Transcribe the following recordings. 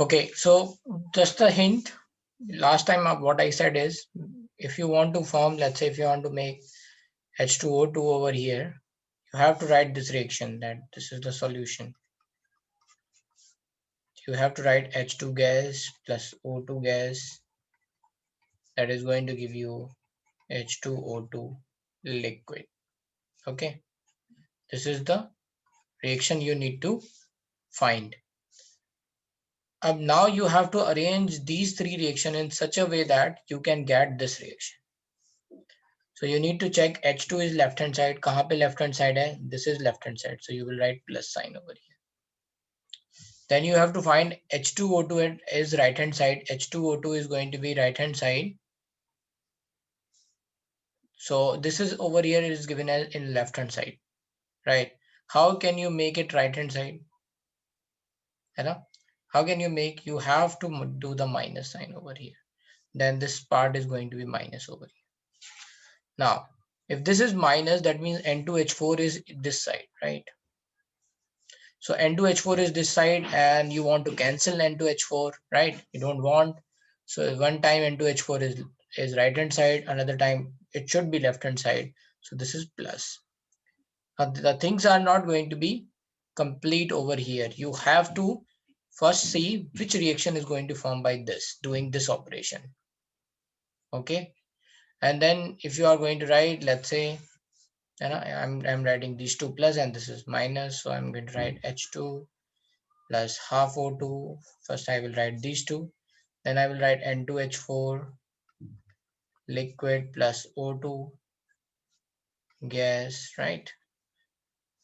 Okay, so just a hint. Last time what I said is, if you want to form, let's say if you want to make H2O2 over here, you have to write this reaction, that this is the solution. You have to write H2 gas plus O2 gas, that is going to give you H2O2 liquid. Okay, this is the reaction you need to find. Now you have to arrange these three reactions in such a way that you can get this reaction. So you need to check H2 is left hand side. Kahan pe left hand side hai? This is left hand side. So you will write plus sign over here. Then you have to find H2O2 is right hand side. H2O2 is going to be right hand side. So this is over here is given as in left hand side, right? How can you make it right hand side? How can you make? You have to do the minus sign over here. Then this part is going to be minus over here. Now, if this is minus, that means N2H4 is this side, right? So N2H4 is this side and you want to cancel N2H4, right? You don't want. So one time N2H4 is right hand side, another time it should be left hand side. So this is plus. Now the things are not going to be complete over here. You have to first see which reaction is going to form by this, doing this operation. Okay. And then if you are going to write, let's say, I'm writing these two plus and this is minus. So I'm going to write H2 plus half O2. First I will write these two. Then I will write N2H4 liquid plus O2 gas, right?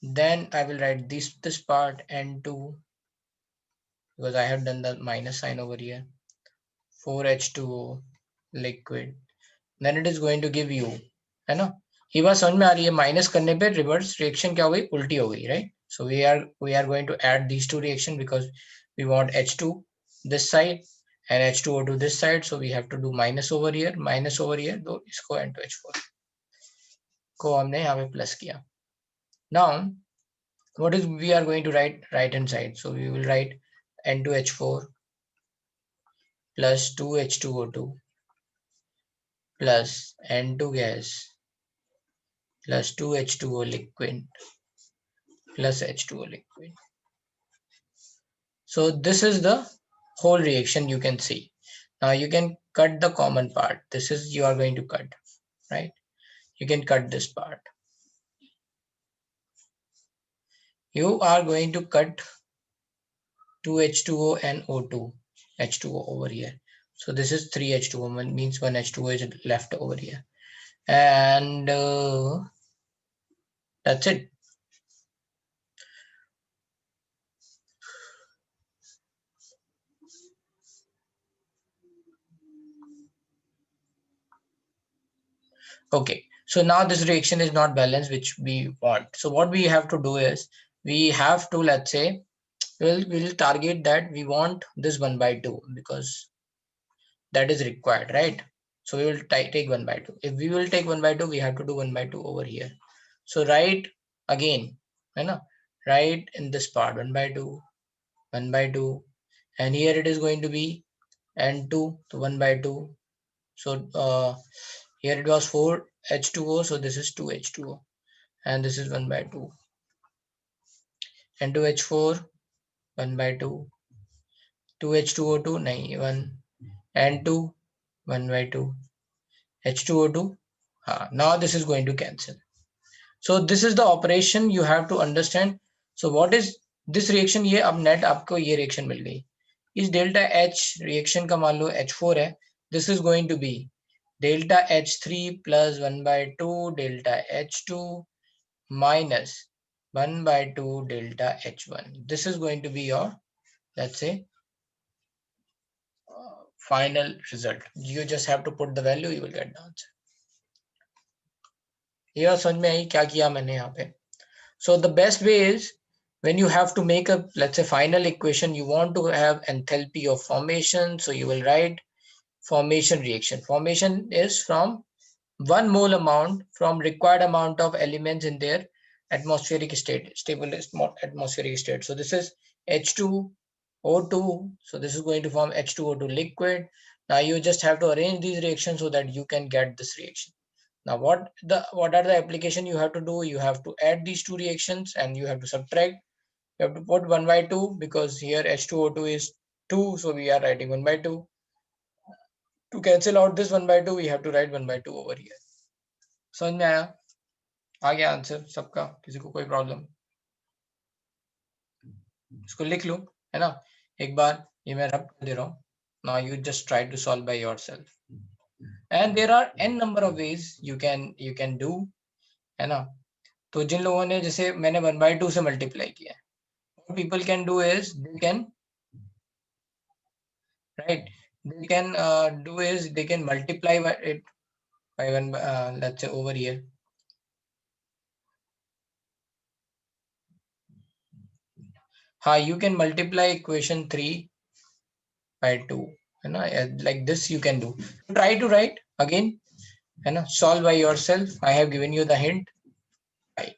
Then I will write this part N2, because I have done the minus sign over here. 4H2O liquid. Then it is going to give you, है ना? ये बात समझ में आ रही है? Minus करने पे रिवर्स रिएक्शन क्या हो गई? उल्टी हो गई, right? So we are going to add these two reactions because we want H2 this side and H2O to this side. So we have to do minus over here, तो इसको N2H4 को हमने यहाँ पे प्लस किया. Now what is we are going to write right hand side? So we will write N2H4 plus 2H2O2 plus N2 gas plus 2H2O liquid plus H2O liquid. So this is the whole reaction you can see. Now you can cut the common part. This is you are going to cut, right? You can cut this part. You are going to cut 2H2O and O2, H2O over here. So this is 3H2O, means one H2O is left over here. And that's it. Okay, so now this reaction is not balanced, which we want. So what we have to do is we have to, let's say, we'll target that we want this 1/2 because that is required, right? So we will take 1/2. If we will take 1/2, we have to do 1/2 over here. So write again, write in this part 1/2, 1/2, and here it is going to be N2 to 1/2. So here it was 4H2O, so this is 2H2O, and this is 1/2. N2H4 1/2, 2H2O2 1, N2 1/2, H2O2. Now this is going to cancel. So this is the operation you have to understand. So what is this reaction? ये अब net आपको ये reaction मिल गई. इस delta H reaction का मान लो H4 है. This is going to be delta H3 plus 1/2 delta H2 minus 1/2 delta H1. This is going to be your, let's say, final result. You just have to put the value, you will get the answer. ये समझ में आई क्या किया मैंने यहाँ पे? So the best way is when you have to make a, let's say, final equation, you want to have enthalpy of formation. So you will write formation reaction. Formation is from 1 mole amount from required amount of elements in their atmospheric state, stable atmospheric state. So this is H2 O2. So this is going to form H2O2 liquid. Now you just have to arrange these reactions so that you can get this reaction. Now what are the application you have to do? You have to add these two reactions and you have to subtract. You have to put 1 by 2 because here H2O2 is 2, so we are writing 1 by 2. To cancel out this 1 by 2, we have to write 1 by 2 over here. समझ में आया? आ गया answer सबका? किसी को कोई problem? इसको लिख लो, है ना? एक बार ये मैं रब कर दे रहा हूँ. Now you just try to solve by yourself. And there are n number of ways you can do, है ना? तो जिन लोगों ने जैसे मैंने 1 by 2 से मल्टीप्लाई किया है, what people can do is they can, right, they can do is they can multiply by it by one, let's say over here. You can multiply equation 3 by 2, है ना? Like this you can do. Try to write again, है ना? Solve by yourself. I have given you the hint. Right.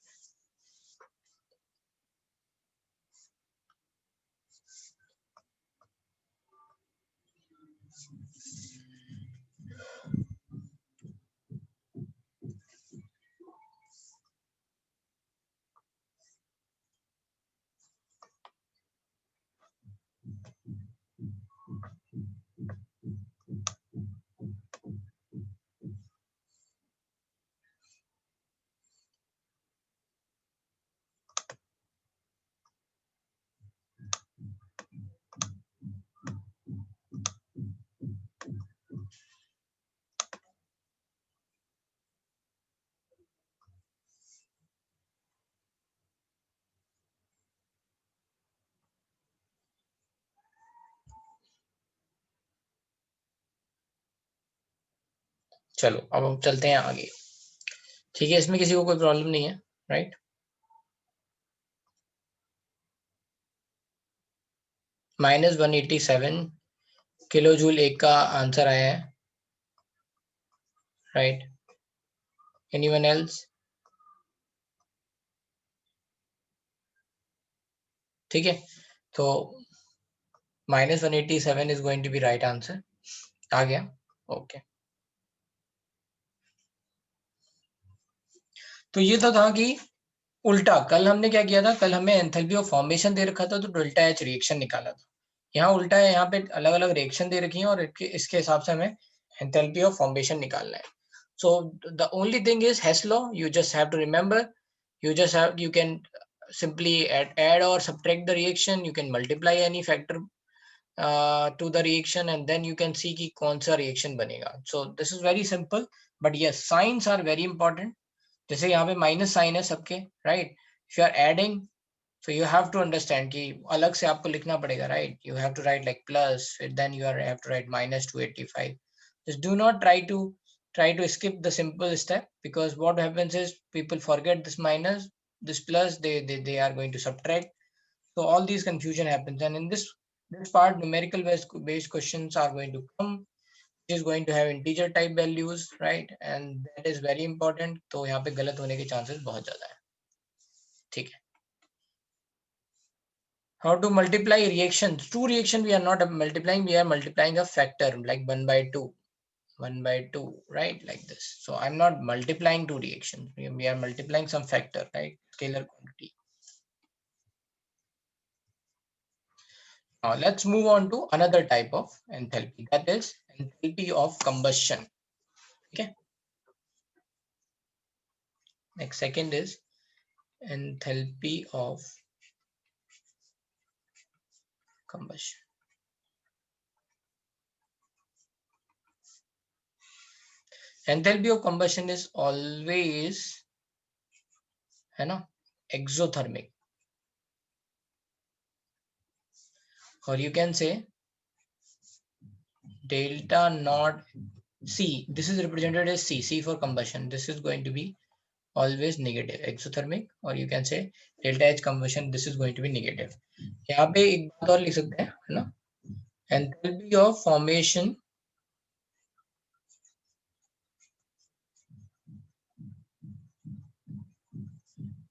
चलो अब हम चलते हैं आगे. ठीक है, इसमें किसी को कोई प्रॉब्लम नहीं है, राइट? -187 किलो जूल एक का आंसर आया है, राइट? Anyone else? ठीक है, तो -187 is going to be right answer. आ गया? ओके. तो ये तो था कि उल्टा कल हमने क्या किया था, कल हमें एंथैल्पी ऑफ फॉर्मेशन दे रखा था तो डेल्टा एच रिएक्शन निकाला था. यहाँ उल्टा है, यहाँ पे अलग अलग रिएक्शन दे रखी है और इसके हिसाब से हमें एंथैल्पी ऑफ फॉर्मेशन निकालना है. So the only thing is Hess law. You just have to remember. You can simply add or subtract the reaction. You can multiply any factor to the reaction and then you can see कि कौन सा reaction बनेगा. So this is very simple. But yes, signs are very important. जैसे यहाँ पे minus sign है सबके, right? If you are adding, so you have to understand कि अलग से आपको लिखना पड़ेगा, right? You have to write like plus, then you have to write -285. Just do not try to skip the simple step, because what happens is people forget this minus, this plus, they are going to subtract. So all these confusion happens, and in this part numerical based questions are going to come, is going to have integer type values, right? And that is very important. तो यहाँ पे गलत होने के chances बहुत ज़्यादा है. ठीक है. How to multiply reactions? Two reaction we are not multiplying, we are multiplying a factor like 1 by 2, 1 by 2, right? Like this. So I'm not multiplying two reactions. We are multiplying some factor, right? Scalar quantity. Now let's move on to another type of enthalpy, that is enthalpy of combustion. Okay. Next second is enthalpy of combustion. Enthalpy of combustion is always, है ना, exothermic, or you can say delta naught C. This is represented as C for combustion. This is going to be always negative, exothermic, or you can say delta H combustion. This is going to be negative. यहाँ पे एक बात और लिख सकते हैं, है ना? Enthalpy of formation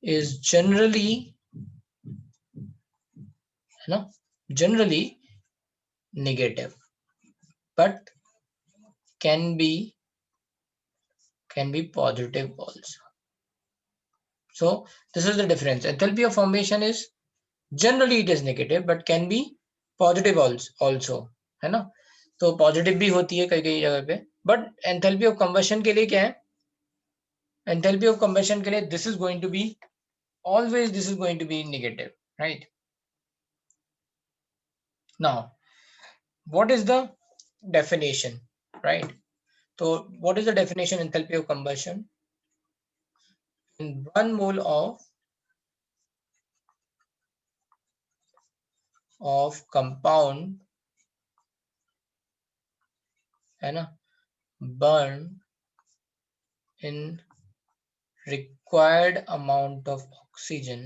is generally, है ना, generally negative, but can be positive also. So this is the difference. Enthalpy of formation is generally it is negative, but can be positive also, है ना? तो पॉजिटिव भी होती है कई कई जगह पे, बट एंथैल्पी ऑफ कंबशन के लिए क्या है? एंथैल्पी ऑफ कंबशन के लिए this is going to be always, this is going to be negative, right? Now what is the definition, right? So what is the definition enthalpy of combustion? In 1 mole of compound है ना, burn in required amount of oxygen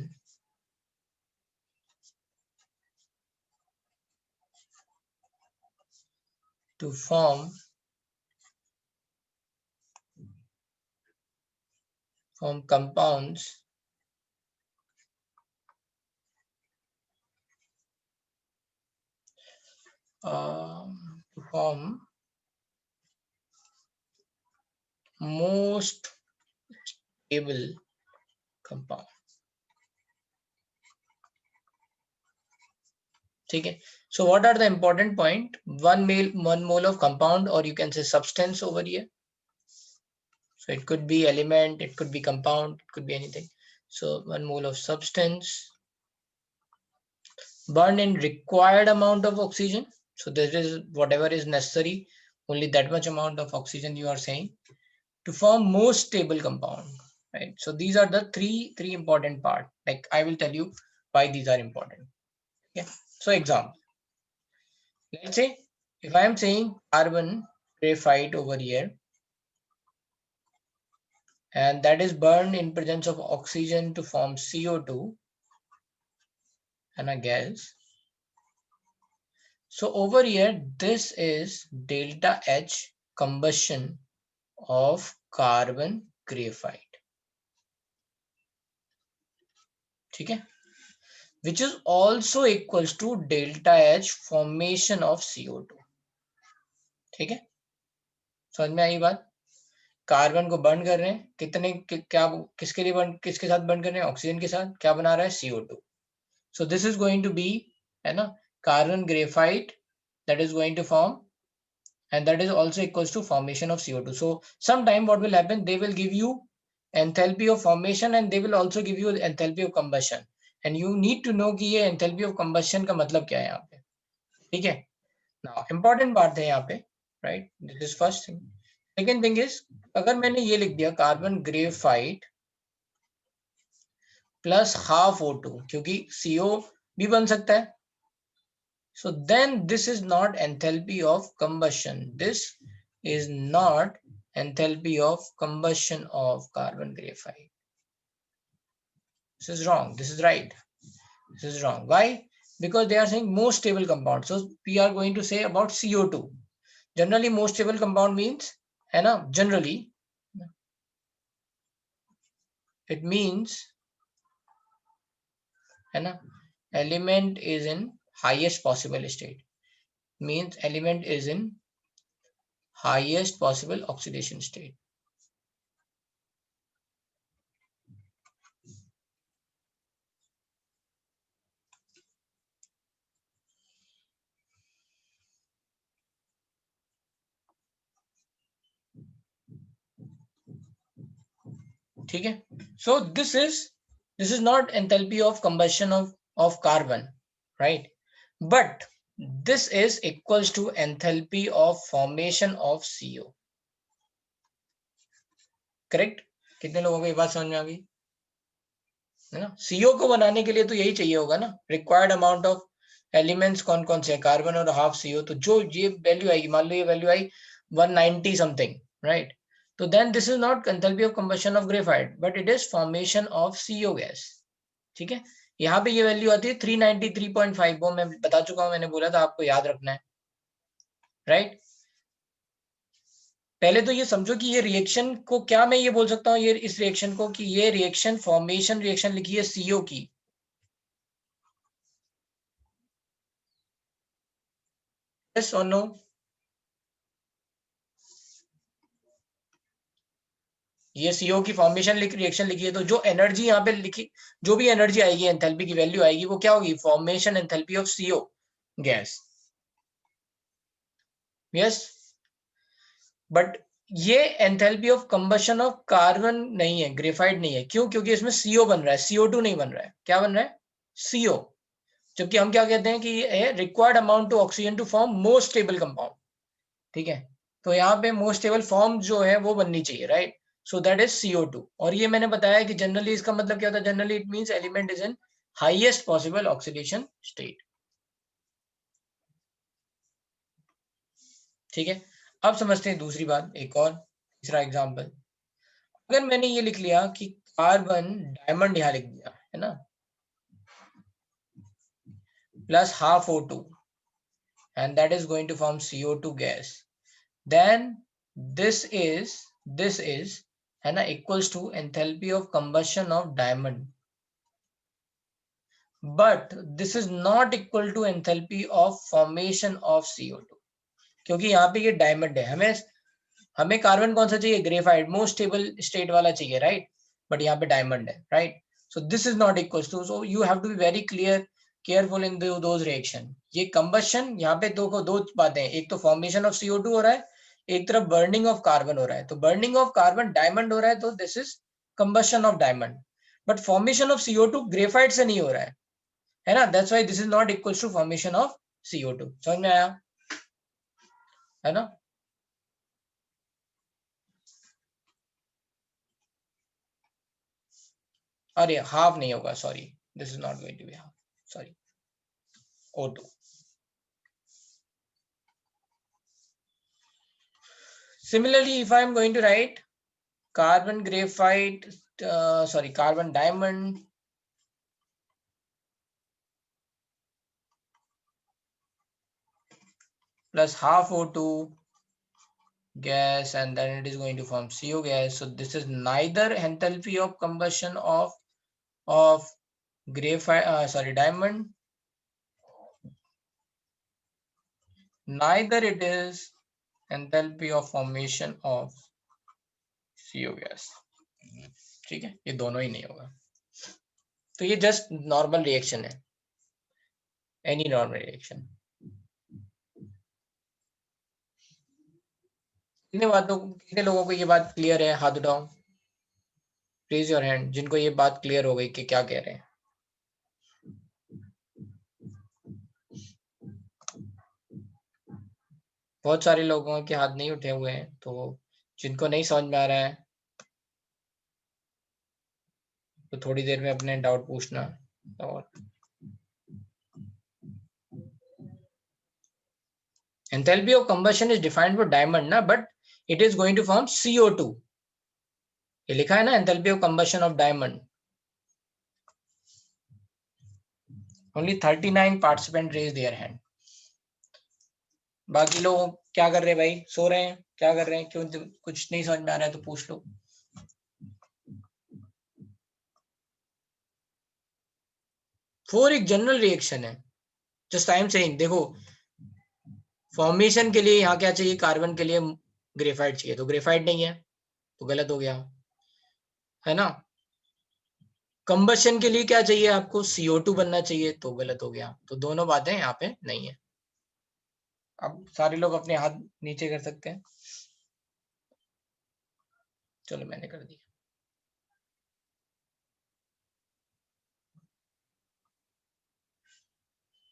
to form compounds to form most stable compound. ठीक है. So what are the important point? 1 mole of compound, or you can say substance over here. So it could be element, it could be compound, it could be anything. So 1 mole of substance burn in required amount of oxygen. So this is whatever is necessary, only that much amount of oxygen you are saying, to form most stable compound, right? So these are the three important part. Like I will tell you why these are important. Yeah. So example, let's say if I am saying carbon graphite over here, and that is burned in presence of oxygen to form CO2 and a gas. So over here, this is delta H combustion of carbon graphite. ठीक है? Which is also equals to delta H formation of CO2. ठीक है? समझ में आई बात? Carbon को burn कर रहे हैं, कितने क्या किसके लिए बर्न, किसके साथ बर्न कर रहे हैं? ऑक्सीजन के साथ. क्या बना रहा है? CO2. So this is going to be, है ना, carbon graphite that is going to form, and that is also equals to formation of CO2. So sometime what will happen, they will give you enthalpy of formation and they will also give you enthalpy of combustion, and you need to know कि ये enthalpy of combustion का मतलब क्या है यहाँ पे. ठीक है? Now important बात है यहाँ पे, right? This is first thing. Second thing is, अगर मैंने ये लिख दिया carbon graphite plus half O2, क्योंकि CO भी बन सकता है. So then this is not enthalpy of combustion. This is not enthalpy of combustion of carbon graphite. This is wrong. This is right. This is wrong. Why? Because they are saying most stable compound. So we are going to say about CO2. Generally, most stable compound means, है ना, generally it means, है ना, element is in highest possible state. Means element is in highest possible oxidation state. ठीक है? So this is not enthalpy of combustion of carbon, right? But this is equals to enthalpy of formation of CO. Correct? कितने लोगों को ये बात समझ में आ गई? है ना? CO को बनाने के लिए तो यही चाहिए होगा ना, रिक्वायर्ड अमाउंट ऑफ एलिमेंट्स कौन कौन से, कार्बन और हाफ CO. तो जो ये वैल्यू आएगी, मान लो ये वैल्यू आई 190 समथिंग, राइट? तो then this is not enthalpy of combustion of graphite, but it is formation of CO gas. ठीक है? यहाँ पे ये वैल्यू आती है 393.5. वो मैं बता चुका हूँ, मैंने बोला था आपको याद रखना है, राइट? पहले तो ये समझो कि ये रिएक्शन को क्या मैं ये बोल सकता हूँ, ये इस रिएक्शन को कि ये रिएक्शन फॉर्मेशन रिएक्शन लिखी है CO की. यस और नो? ये सीओ की फॉर्मेशन रिएक्शन लिखी है, तो जो एनर्जी यहाँ पे लिखी, जो भी एनर्जी आएगी, एंथैल्पी की वैल्यू आएगी, वो क्या होगी? Formation enthalpy of CO gas. Yes, but ये enthalpy of combustion of carbon नहीं है, ग्रेफाइट नहीं है। क्यों? क्योंकि इसमें सीओ बन रहा है, CO2 नहीं बन रहा है। क्या बन रहा है? सीओ। जबकि हम क्या कहते हैं कि ये required amount to oxygen to form most stable compound. ठीक है, तो यहाँ पे मोस्ट स्टेबल फॉर्म जो है वो बननी चाहिए, right? So that is CO2। और ये मैंने बताया कि जनरली इसका मतलब क्या होता है? Generally it means element is in highest possible oxidation state. ठीक है, अब समझते हैं दूसरी बात, एक और तीसरा एग्जांपल। अगर मैंने ये लिख लिया कि कार्बन डायमंड यहां लिख दिया है ना, plus half O2 and that is going to form CO2 gas, then this is है ना equals to enthalpy of combustion of diamond, but this is not equal to enthalpy of formation of CO2। क्योंकि यहाँ पे ये diamond है, हमें carbon कौन सा चाहिए? ग्रेफाइट, मोस्ट स्टेबल स्टेट वाला चाहिए, राइट? बट यहाँ पे डायमंड है, right? So this is not equal to, so you have to be very careful in those reaction. ये कंबशन, यहाँ पे दो बातें हैं, एक तो फॉर्मेशन ऑफ CO2 हो रहा है, एक तरफ बर्निंग ऑफ कार्बन हो रहा है। तो बर्निंग ऑफ कार्बन डायमंड हो रहा है, तो this is combustion of diamond. But formation of CO2 graphite से नहीं हो रहा है ना? That's why this is not equal to formation of CO2। समझ में आया है ना? अरे हाफ नहीं होगा, sorry, this is not going to be half, sorry, O2। Similarly, if I am going to write carbon graphite, carbon diamond plus half O2 gas, and then it is going to form CO gas. So this is neither enthalpy of combustion of graphite, diamond, neither it is enthalpy of formation of CO gas। ठीक है, ये दोनों ही नहीं होगा। तो ये just normal reaction है, any normal reaction. कितने लोगों को ये बात क्लियर है? हाथ उठाओ, प्लीज योर हैंड, जिनको ये बात क्लियर हो गई कि क्या कह रहे हैं। बहुत सारे लोगों के हाथ नहीं उठे हुए हैं, तो जिनको नहीं समझ में आ रहा है तो थोड़ी देर में अपने डाउट पूछना। और enthalpy of combustion is defined for diamond ना, but it is going to form CO2। ये लिखा है ना, enthalpy of combustion of diamond। only 39 participant raise their hand। बाकी लोग क्या कर रहे हैं भाई? सो रहे हैं? क्या कर रहे हैं? क्यों कुछ नहीं समझ में आ रहा है तो पूछ लो। फोर एक जनरल रिएक्शन है, जस्ट आई एम सेइंग। देखो, फॉर्मेशन के लिए यहाँ क्या चाहिए? कार्बन के लिए ग्रेफाइट चाहिए, तो ग्रेफाइट नहीं है तो गलत हो गया, है ना? कंबशन के लिए क्या चाहिए आपको? CO2 बनना चाहिए, तो गलत हो गया। तो दोनों बातें यहाँ पे नहीं है। अब सारे लोग अपने हाथ नीचे कर सकते हैं। चलो, मैंने कर दिया।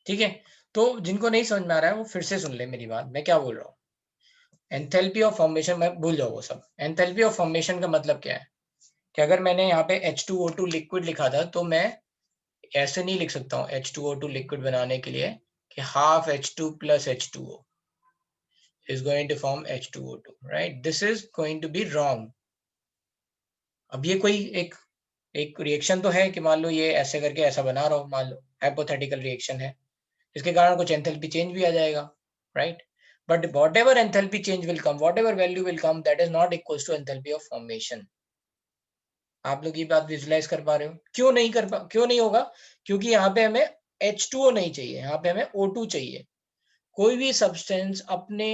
ठीक है, तो जिनको नहीं समझ में आ रहा है वो फिर से सुन ले मेरी बात, मैं क्या बोल रहा हूँ। एंथैल्पी ऑफ फॉर्मेशन, मैं भूल जाओ वो सब। एंथैल्पी ऑफ फॉर्मेशन का मतलब क्या है कि अगर मैंने यहाँ पे H2O2 लिक्विड लिखा था, तो मैं ऐसे नहीं लिख सकता हूँ H2O2 लिक्विड बनाने के लिए कि half H2 plus H2O is going to form H2O2, right? This is going to be wrong। अब ये कोई एक रिएक्शन तो है कि मान लो ये ऐसे करके ऐसा बना रहा हो, मान लो हाइपोथेटिकल रिएक्शन है, इसके कारण कुछ एंथैल्पी चेंज भी आ जाएगा, right? But whatever enthalpy change will come, whatever value will come, that is not equals to enthalpy of formation. आप लोग ये बात विजुलाइज कर पा रहे हो? क्यों नहीं होगा? क्योंकि यहाँ पे हमें H2O नहीं चाहिए, यहाँ पे हमें O2 चाहिए। कोई भी सब्सटेंस अपने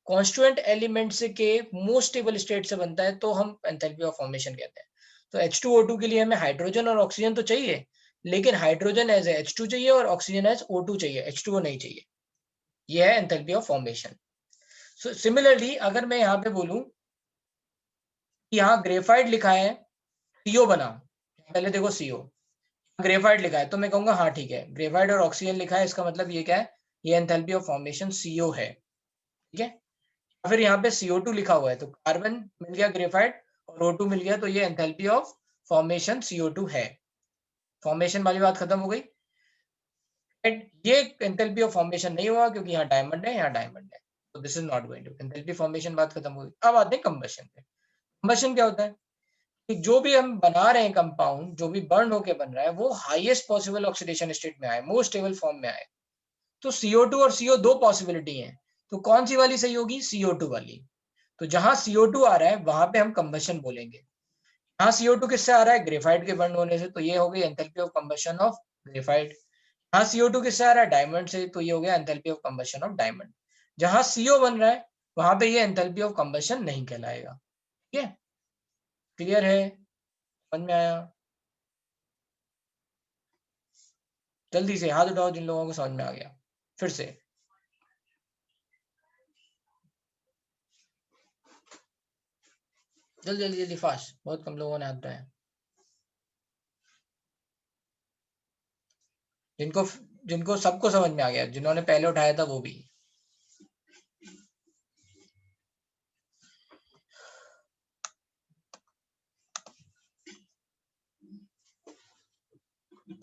कॉन्स्टिट्यूएंट एलिमेंट से के मोस्ट स्टेबल स्टेट से बनता है तो हम एंथैल्पी ऑफ फॉर्मेशन कहते हैं। तो H2O2 के लिए हमें हाइड्रोजन और ऑक्सीजन तो चाहिए, लेकिन हाइड्रोजन एज H2 चाहिए और ऑक्सीजन एज O2 चाहिए, H2O नहीं चाहिए। यह है enthalpy of formation. So similarly अगर मैं यहाँ पे बोलूं कि यहाँ ग्रेफाइट लिखा है CO बना, पहले देखो CO ग्रेफाइट लिखा है तो मैं कहूंगा हाँ ठीक है, ग्रेफाइट और ऑक्सीजन लिखा है, इसका मतलब ये क्या है, ये एंथैल्पी ऑफ फॉर्मेशन CO है, ठीक है। फिर यहाँ पे CO2 लिखा हुआ है तो कार्बन मिल गया ग्रेफाइट और O2 मिल गया, तो ये एंथैल्पी ऑफ फॉर्मेशन CO2 है। फॉर्मेशन वाली बात खत्म हो गई। ये एंथैल्पी ऑफ फॉर्मेशन नहीं हुआ क्योंकि यहाँ डायमंड है, यहाँ डायमंड है, तो this is not going to enthalpy formation, बात खत्म हो गई। अब आते हैं कंबशन पे। कंबशन क्या होता है कि जो भी हम बना रहे हैं कंपाउंड, जो भी बर्न होके बन रहा है वो हाईएस्ट पॉसिबल ऑक्सीडेशन स्टेट में आए, मोस्ट स्टेबल फॉर्म में आए। तो CO2 और CO दो पॉसिबिलिटी है, तो कौन सी वाली सही होगी, CO2 वाली। तो जहां CO2 आ रहा है वहां पे हम कंबशन बोलेंगे। यहाँ CO2 किससे आ रहा है, ग्रेफाइट के बर्न होने से, तो ये हो गई enthalpy of combustion of graphite. यहाँ CO2 किससे आ रहा है, डायमंड से, तो ये हो गया enthalpy of combustion of diamond. जहां CO बन रहा है वहां पे ये एंथैल्पी ऑफ कंबशन नहीं कहलाएगा। ठीक है, क्लियर है, समझ में आया? जल्दी से हाथ उठाओ जिन लोगों को समझ में आ गया, फिर से। जल्दी जल्दी जल्दी फास्ट, बहुत कम लोगों ने हाथ उठाया। जिनको जिनको सबको समझ में आ गया, जिन्होंने पहले उठाया था वो भी।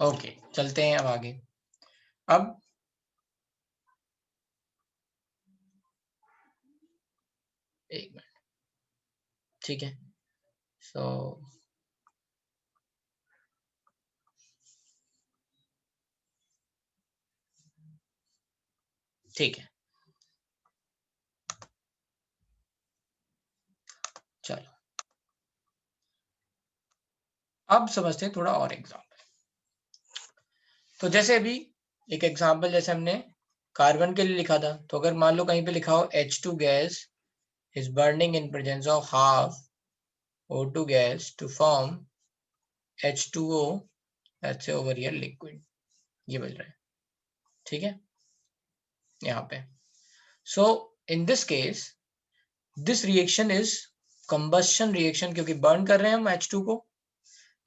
ओके, चलते हैं अब आगे। अब एक मिनट, ठीक है। सो ठीक है, चलो अब समझते हैं थोड़ा और एग्जाम्पल। तो जैसे अभी एक एग्जाम्पल जैसे हमने कार्बन के लिए लिखा था, तो अगर मान लो कहीं पे लिखा हो H2 gas is burning in presence of half O2 gas to form H2O, let's say over here liquid, ये बोल रहा है, ठीक है, यहाँ पे। So in this case this reaction is combustion reaction, क्योंकि बर्न कर रहे हैं हम H2 को,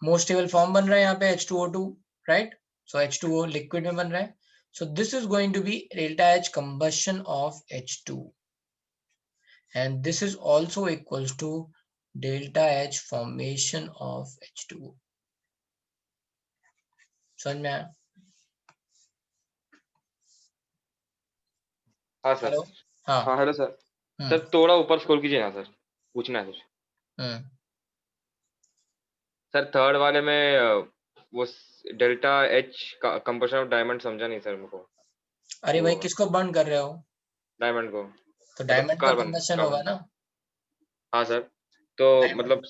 मोस्ट स्टेबल फॉर्म बन रहा है यहाँ पे H2O2, राइट। सो H2O लिक्विड में बन रहा है, so this is going to be delta H combustion of H2 and this is also equals to delta H formation of H2O। समझ में आया? हाँ सर। हेलो, हाँ। हाँ हेलो सर। सर थोड़ा ऊपर स्क्रॉल कीजिए ना सर, पूछना है कुछ। सर थर्ड वाले में वो delta H composition of diamond समझा नहीं सर मेरे को। अरे वो भाई किसको बर्न कर रहे हो, डायमंड को, तो मतलब डायमंड का कार्बन कंबशन होगा कार्बन। ना। हाँ सर। तो डायमंड, मतलब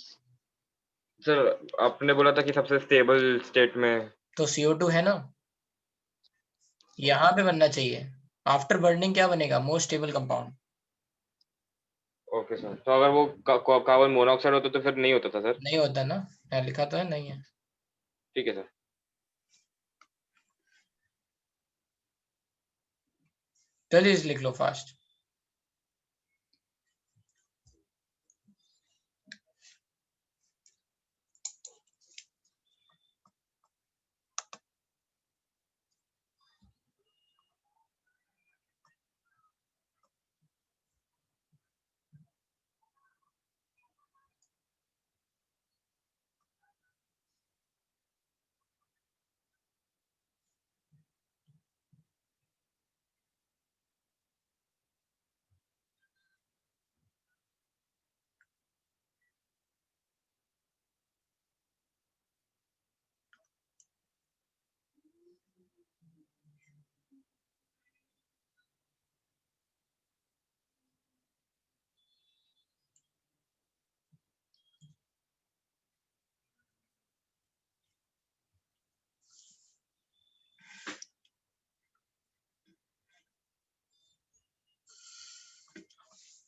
सर आपने बोला था कि सबसे स्टेबल स्टेट में। तो CO2 है ना, यहाँ पे बनना चाहिए। आफ्टर बर्निंग क्या बनेगा, most stable compound. Okay sir, तो अगर वो कार्बन मोनोऑक्साइड होता तो फिर नहीं होता था सर। नहीं होता ना, यहाँ लिखा तो है नहीं है। ठीक है सर। जल्दी से लिख लो फास्ट।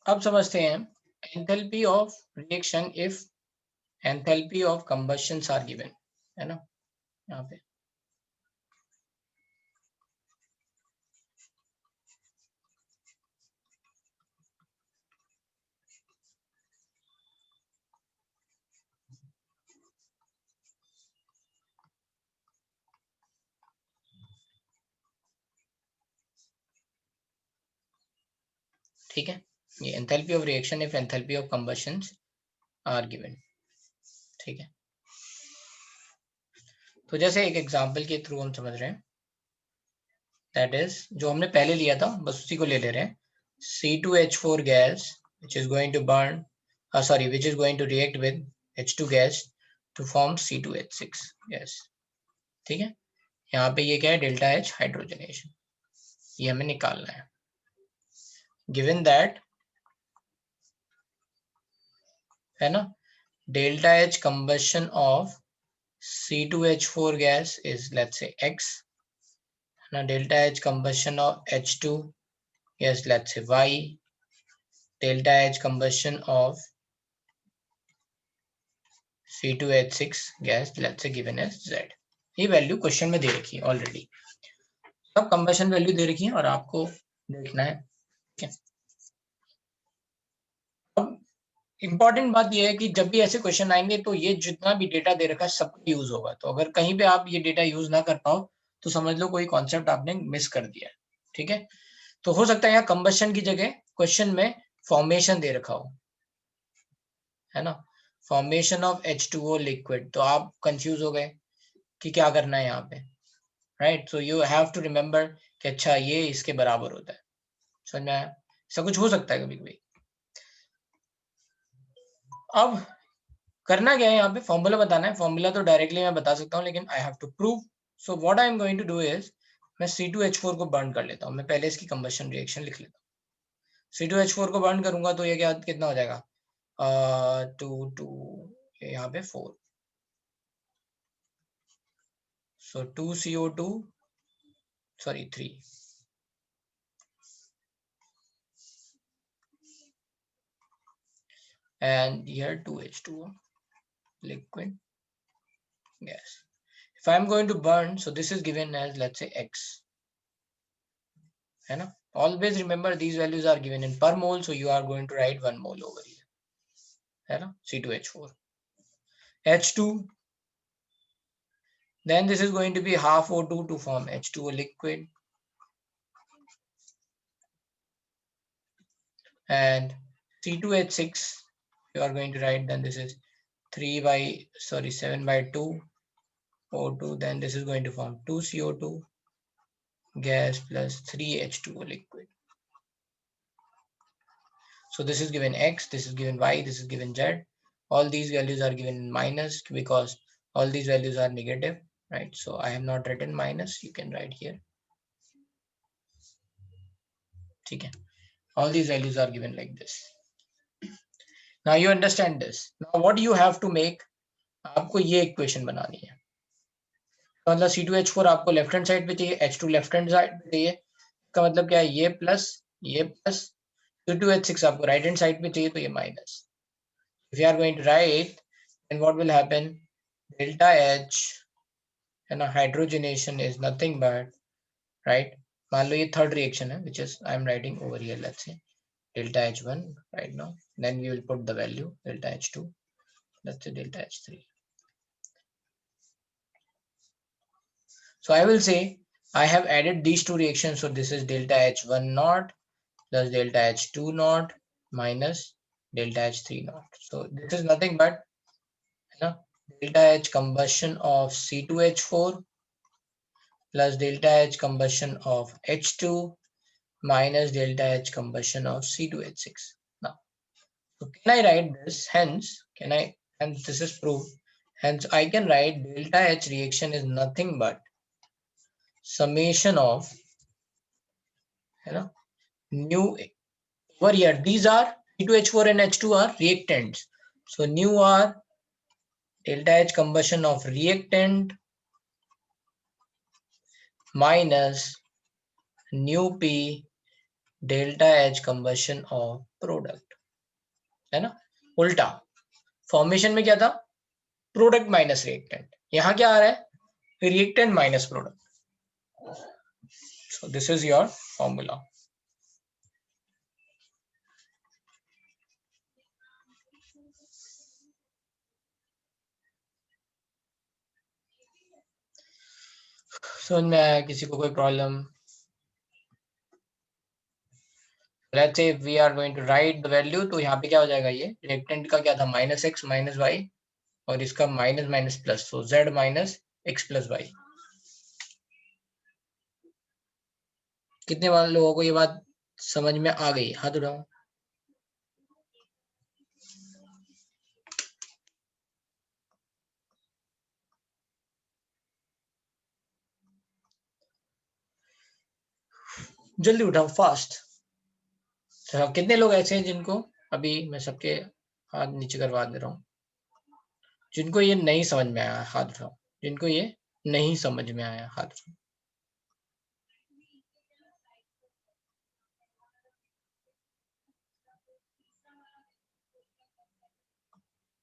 अब समझते हैं enthalpy of reaction if enthalpy of combustions are given, है ना, यहाँ पे ठीक है, ये enthalpy of reaction if enthalpy of combustions are given. ठीक है, तो जैसे एक एग्जांपल के थ्रू हम समझ रहे हैं, दैट इज जो हमने पहले लिया था बस उसी को ले रहे हैं। C2H4 gas which is going to burn, which is going to react with H2 gas to form C2H6 gas। ठीक है, यहाँ पे ये क्या है, डेल्टा H हाइड्रोजनेशन, ये हमें निकालना है। गिवन दैट, है ना, delta H combustion of C2H4 gas is let's say X, now delta H combustion of H2 gas let's say Y, delta H combustion of C2H6 gas let's say given as Z। ये value question में दे रखी है already, सब combustion value दे रखी है और आपको देखना है। ठीक है, अब इंपॉर्टेंट बात ये है कि जब भी ऐसे क्वेश्चन आएंगे तो ये जितना भी डेटा दे रखा है सब यूज होगा, तो अगर कहीं पे आप ये डेटा यूज ना कर पाओ तो समझ लो कोई कॉन्सेप्ट आपने मिस कर दिया है। ठीक है, तो हो सकता है यहाँ कंबशन की जगह क्वेश्चन में फॉर्मेशन दे रखा हो, है ना, फॉर्मेशन ऑफ H2O लिक्विड, तो आप कंफ्यूज हो गए कि क्या करना है यहाँ पे, right. So you have to remember कि अच्छा ये इसके बराबर होता है, समझ में आया, ऐसा कुछ हो सकता है कभी कभी। अब करना क्या है यहाँ पे, फॉर्मूला बताना है, फॉर्मूला तो डायरेक्टली मैं बता सकता हूँ लेकिन I have to prove. So what I am going to do is, मैं C2H4 को बर्न कर लेता हूँ, मैं पहले इसकी कंबशन रिएक्शन लिख लेता हूँ। C2H4 को बर्न करूंगा तो ये क्या कितना हो जाएगा, 2 यहाँ पे 4, so 2CO2 sorry 3, and here 2H2O liquid gas। If I am going to burn, so this is given as let's say X, है ना, always remember these values are given in per mole, so you are going to write 1 mole over here, है ना, C2H4 H2, then this is going to be half O2 to form H2O liquid, and C2H6 you are going to write, then this is 7 by 2 O2, then this is going to form 2CO2 gas plus 3H2O liquid. So this is given X, this is given Y, this is given Z. All these values are given in minus because all these values are negative, right? So I have not written minus, you can write here. Okay. All these values are given like this. Now you understand this. Now what you have to make, आपको ये equation बनानी है, मतलब C2H4 आपको left hand side पे चाहिए, H2 left hand side पे चाहिए, इसका मतलब क्या है, ये प्लस C2H6 आपको राइट हैंड साइड पे चाहिए तो ये minus. If you are going to write, then what will happen, delta H and hydrogenation is nothing but, right, मान लो ये third reaction है, which is I am writing over here, let's say delta H1 right now, then we will put the value delta H2, let's say delta H3. So I will say I have added these two reactions, so this is delta H1 naught plus delta H2 naught minus delta H3 naught. So this is nothing but, you know, delta H combustion of C2H4 plus delta H combustion of H2 minus delta H combustion of C2H6. Now, so can I write this? Hence, and this is proved. Hence, I can write delta H reaction is nothing but summation of, you know, new over here. These are C2H4 and H2 are reactants. So new are delta H combustion of reactant minus new P delta H combustion of product, है ना। उल्टा formation में क्या था, product minus reactant, यहाँ क्या आ रहा है, reactant minus product. So this is your formula. समझ में आया किसी को कोई problem? Let's say we are going to write the value, तो यहाँ पे क्या हो जाएगा, ये रिएक्टेंट का क्या था, माइनस एक्स माइनस वाई, और इसका minus minus plus, so zed minus x plus y. कितने वाले लोगों को ये बात समझ में आ गई, हाथ उठाओ. जल्दी उठाओ, फास्ट. कितने लोग ऐसे हैं जिनको, अभी मैं सबके हाथ नीचे करवा दे रहा हूँ, जिनको ये नहीं समझ में आया, हाथ उठाओ. जिनको ये नहीं समझ में आया, हाथ उठाओ.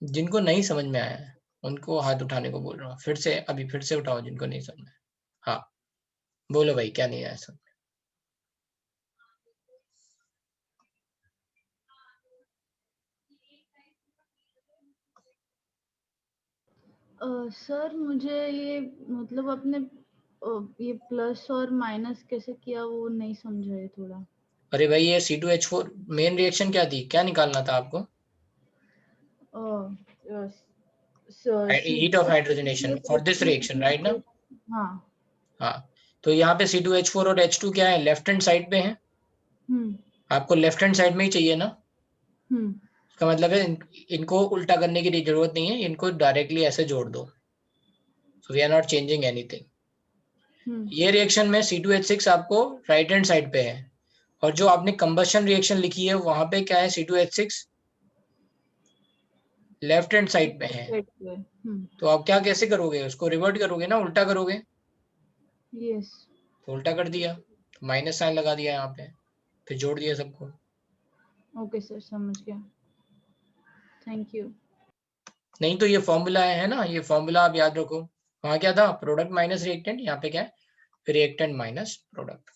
जिनको नहीं समझ में आया है उनको हाथ उठाने को बोल रहा हूँ. फिर से, अभी फिर से उठाओ जिनको नहीं समझ में आया. हाँ बोलो भाई, क्या नहीं आया समझ में? सर मुझे ये मतलब अपने ये प्लस और माइनस कैसे किया वो नहीं समझा है थोड़ा. अरे भाई ये C2H4 मेन रिएक्शन क्या थी, क्या निकालना था आपको, heat of hydrogenation for this reaction, right ना. हाँ. हाँ, तो यहाँ पे C2H4 और H2 क्या है, लेफ्ट हैंड साइड पे है. आपको लेफ्ट हैंड साइड में ही चाहिए ना. इसका मतलब है इनको उल्टा करने की जरूरत नहीं है, इनको डायरेक्टली ऐसे जोड़ दो. So we are not changing anything. ये रिएक्शन में C2H6 आपको राइट हैंड साइड पे है, और जो आपने कंबशन रिएक्शन लिखी है वहां पे क्या है, C2H6 लेफ्ट हैंड साइड पे है. तो आप क्या कैसे करोगे, उसको रिवर्ट करोगे ना, उल्टा करोगे. यस. तो उल्टा कर दिया, तो माइनस साइन लगा दिया यहाँ पे, फिर जोड़ दिया सबको. ओके सर, समझ गया. Thank you. नहीं तो ये फॉर्मूला है ना, ये फॉर्मूला आप याद रखो. वहां क्या था, प्रोडक्ट माइनस रिएक्टेंट, यहाँ पे क्या है, रिएक्टेंट माइनस प्रोडक्ट.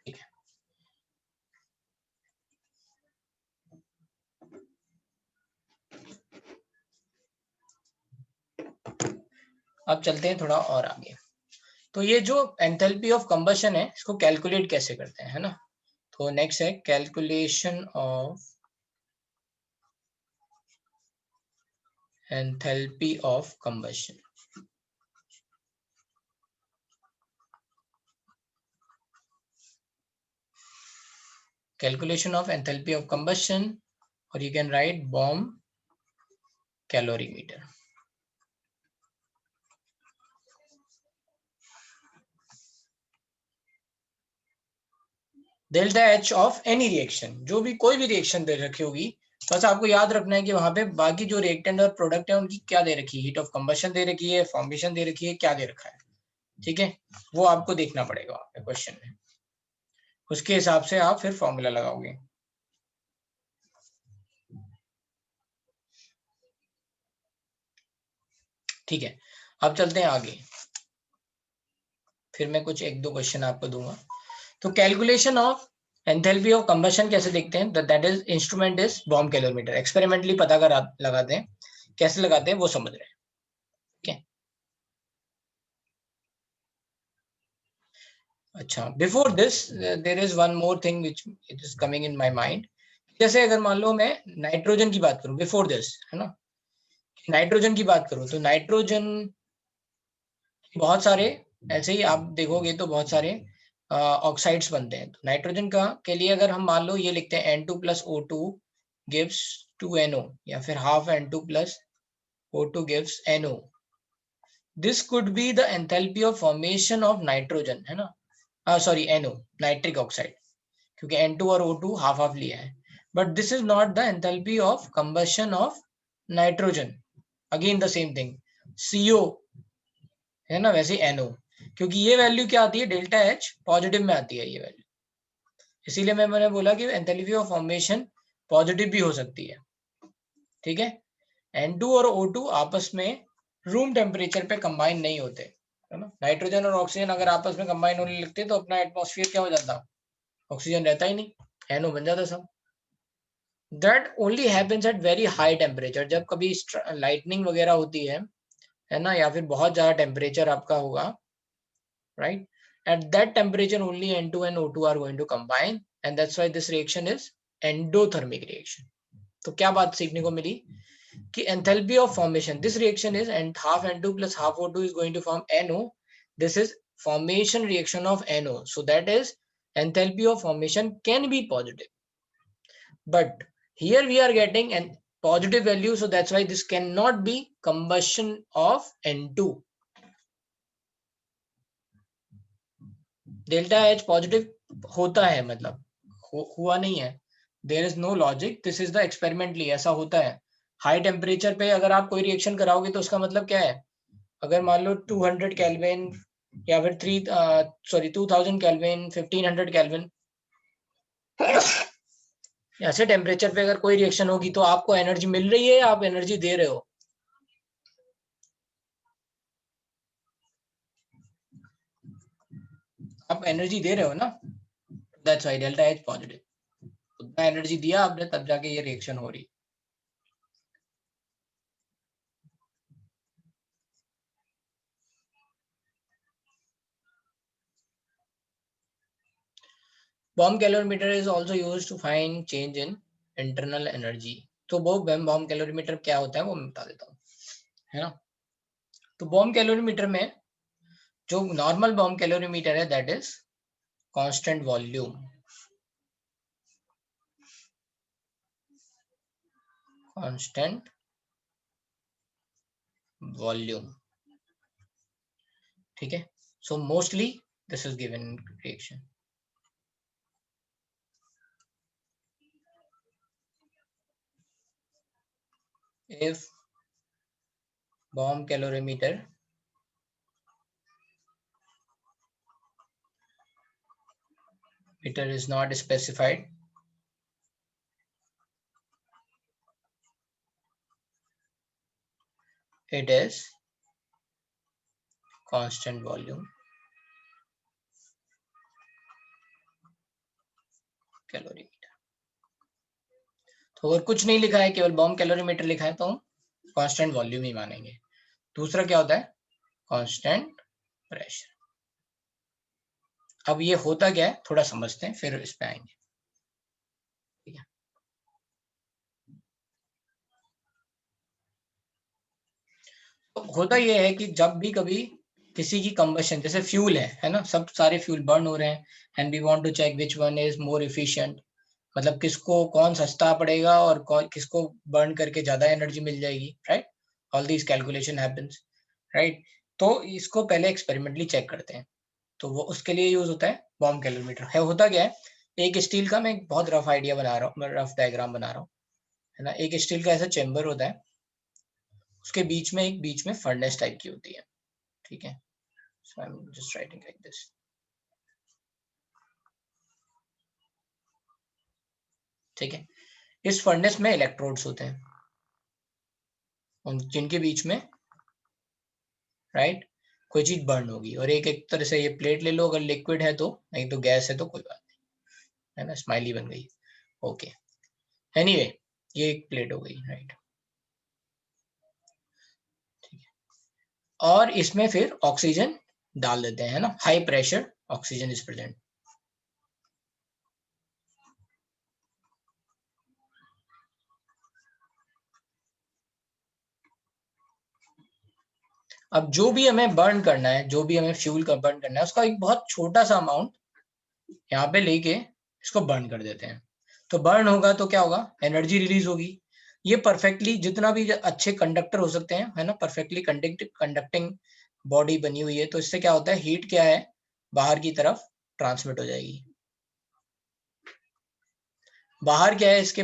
ठीक है. अब चलते हैं थोड़ा और आगे. तो ये जो एंथैल्पी ऑफ कंबशन है, इसको कैलकुलेट कैसे करते हैं, है ना. तो नेक्स्ट है calculation of enthalpy of combustion. Calculation of enthalpy of combustion, और you can write bomb calorimeter. Delta H of any reaction, जो भी कोई भी रिएक्शन दे रखी होगी, बस आपको याद रखना है कि वहां पे बाकी जो रिएक्टेंट और प्रोडक्ट है उनकी क्या दे रखी है, हीट ऑफ कंबशन दे रखी है, फॉर्मेशन दे रखी है, क्या दे रखा है. ठीक है, वो आपको देखना पड़ेगा क्वेश्चन में, उसके हिसाब से आप फिर फॉर्मूला लगाओगे. ठीक है, अब चलते हैं आगे, फिर मैं कुछ एक दो क्वेश्चन आपको दूंगा. तो calculation of enthalpy of combustion कैसे देखते हैं, that is instrument is bomb calorimeter. Experimentally पता कर लगाते हैं, कैसे लगाते हैं वो समझ रहे हैं. ठीक है. अच्छा, before this there is one more thing which it is coming in my mind. जैसे अगर मान लो मैं नाइट्रोजन की बात करूं, बिफोर दिस, है ना, नाइट्रोजन की बात करूं, तो नाइट्रोजन बहुत सारे, ऐसे ही आप देखोगे तो बहुत सारे ऑक्साइड्स बनते हैं. तो नाइट्रोजन का के लिए अगर हम मान लो ये लिखते हैं N2 plus O2 gives 2NO, या फिर half N2 plus O2 gives NO. This could be the enthalpy of formation of nitrogen, है ना, सॉरी NO, नाइट्रिक ऑक्साइड, क्योंकि N2 और O2 हाफ हाफ लिया है. But this is not the enthalpy of combustion of nitrogen. Again the same thing, CO है ना, वैसे NO, क्योंकि ये वैल्यू क्या आती है, डेल्टा H पॉजिटिव में आती है ये वैल्यू, इसीलिए मैंने बोला कि एंथैल्पी ऑफ फॉर्मेशन पॉजिटिव भी हो सकती है, ठीक है। N2 और O2 आपस में रूम टेम्परेचर पे कंबाइन नहीं होते, है ना। नाइट्रोजन और ऑक्सीजन अगर आपस में कंबाइन होने लगते तो अपना एटमॉस्फेयर क्या हो जाता, ऑक्सीजन रहता ही नहीं, NO बन जाता सब। That only happens at very high temperature, जब कभी लाइटनिंग वगैरह होती है ना, या फिर बहुत ज्यादा टेम्परेचर आपका होगा, right? At that temperature only N2 and O2 are going to combine, and that's why this reaction is endothermic reaction. तो क्या बात सीखने को मिली कि enthalpy of formation, this reaction is, and half N2 plus half O2 is going to form NO. This is formation reaction of NO. So that is enthalpy of formation can be positive, but here we are getting a positive value, so that's why this cannot be combustion of N2. Delta H positive होता है, मतलब हुआ नहीं है, there is no logic, this is the experimentally ऐसा होता है। High temperature पे अगर आप कोई रिएक्शन कराओगे तो उसका मतलब क्या है, अगर मान लो 200 केल्विन या फिर 2000 केल्विन, 1500 केल्विन ऐसे टेम्परेचर पे अगर कोई रिएक्शन होगी तो आपको एनर्जी मिल रही है, आप एनर्जी दे रहे हो, आप एनर्जी दे रहे हो ना, that's why delta H positive, उतना एनर्जी दिया आपने तब जाके ये रिएक्शन हो रही है। Bomb calorimeter is also used to find change in internal energy. तो वो बॉम्ब कैलोरीमीटर क्या होता है वो मैं बता देता हूँ, है ना। तो बॉम्ब कैलोरीमीटर में जो नॉर्मल बॉम्ब कैलोरीमीटर है that is constant volume, constant volume, ठीक है। So mostly this is given in reaction. If bomb calorimeter meter is not specified, it is constant volume calorimeter. तो और कुछ नहीं लिखा है, केवल बॉम्ब कैलोरीमीटर लिखा है तो हम कांस्टेंट वॉल्यूम ही मानेंगे। दूसरा क्या होता है, कांस्टेंट प्रेशर। अब ये होता क्या है थोड़ा समझते हैं फिर इस पे आएंगे, ठीक है। तो होता ये है कि जब भी कभी किसी की कंबशन, जैसे फ्यूल है ना, सब सारे फ्यूल बर्न हो रहे हैं and we want to check which one is more efficient, मतलब किसको कौन सस्ता पड़ेगा और कौन किसको बर्न करके ज्यादा एनर्जी मिल जाएगी, right. All these calculation happens, right. तो इसको पहले एक्सपेरिमेंटली चेक करते हैं, तो वो उसके लिए यूज होता है बॉम्ब कैलोरीमीटर। है होता क्या है, एक स्टील का, मैं एक बहुत रफ आइडिया बना रहा हूँ, रफ डायग्राम बना रहा हूँ, है ना। एक स्टील का ऐसा चेम्बर होता है, उसके बीच में फर्नेस टाइप की होती है, ठीक है। So I am just writing like this, ठीक है। इस फर्नेस में इलेक्ट्रोड्स होते हैं जिनके बीच में, राइट, कोई चीज बर्न होगी, और एक तरह से ये प्लेट ले लो, अगर लिक्विड है तो, नहीं तो गैस है तो कोई बात नहीं, है ना, स्माइली बन गई, ओके। एनीवे ये एक प्लेट हो गई, राइट, ठीक है। और इसमें फिर ऑक्सीजन डाल देते हैं, है ना, high pressure oxygen is present. अब जो भी हमें बर्न करना है, जो भी हमें फ्यूल का बर्न करना है, उसका एक बहुत छोटा सा अमाउंट यहाँ पे लेके इसको बर्न कर देते हैं। तो बर्न होगा तो क्या होगा, एनर्जी रिलीज होगी। ये परफेक्टली जितना भी अच्छे कंडक्टर हो सकते हैं, है ना, परफेक्टली कंडक्टिंग बॉडी बनी हुई है, तो इससे क्या होता है, हीट क्या है, बाहर की तरफ ट्रांसमिट हो जाएगी। बाहर क्या है, इसके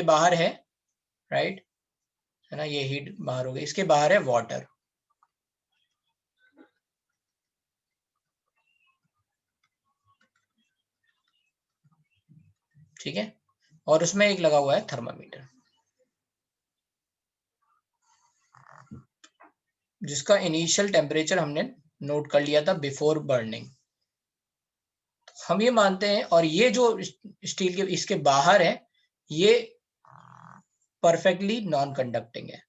बाहर है, राइट, है ना, ये हीट बाहर हो गई, इसके बाहर है वाटर। ठीक है, और उसमें एक लगा हुआ है थर्मामीटर, जिसका इनिशियल टेम्परेचर हमने नोट कर लिया था बिफोर बर्निंग। हम ये मानते हैं, और ये जो स्टील के इसके बाहर है ये परफेक्टली नॉन कंडक्टिंग है,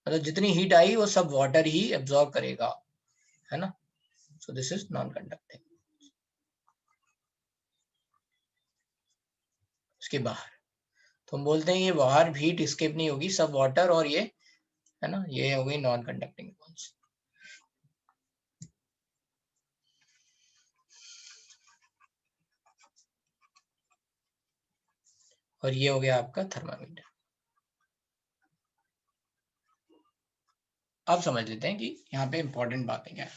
मतलब जितनी हीट आई वो सब वाटर ही एब्जॉर्ब करेगा, है ना। सो दिस इज नॉन कंडक्टिंग। इसके बाहर तो हम बोलते हैं ये बाहर हीट स्केप नहीं होगी, सब वाटर, और ये है ना, ये हो गई नॉन कंडक्टिंग बॉन्ड्स। और ये हो गया आपका थर्मामीटर। अब समझ लेते हैं कि यहाँ पे इंपॉर्टेंट बातें क्या है।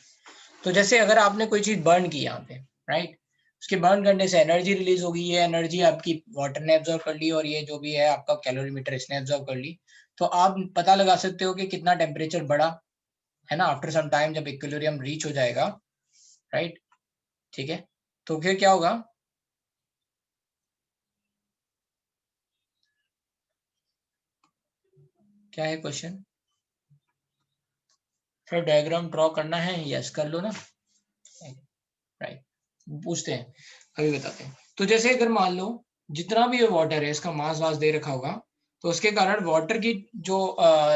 तो जैसे अगर आपने कोई चीज बर्न की यहाँ पे, राइट, उसके बर्न करने से एनर्जी रिलीज होगी, ये एनर्जी आपकी वाटर ने एब्जॉर्ब कर ली, और ये जो भी है आपका कैलोरीमीटर इसने एब्जॉर्ब कर ली। तो आप पता लगा सकते हो कि कितना टेम्परेचर बढ़ा, है ना, आफ्टर सम टाइम जब इक्विलिब्रियम रीच हो जाएगा, राइट। ठीक है, तो फिर क्या होगा, क्या है क्वेश्चन, फिर डायग्राम ड्रॉ करना है, यस कर लो ना, राइट, पूछते हैं, अभी बताते हैं। तो जैसे अगर मान लो जितना भी वाटर है इसका मास वास दे रखा होगा, तो उसके कारण वाटर की जो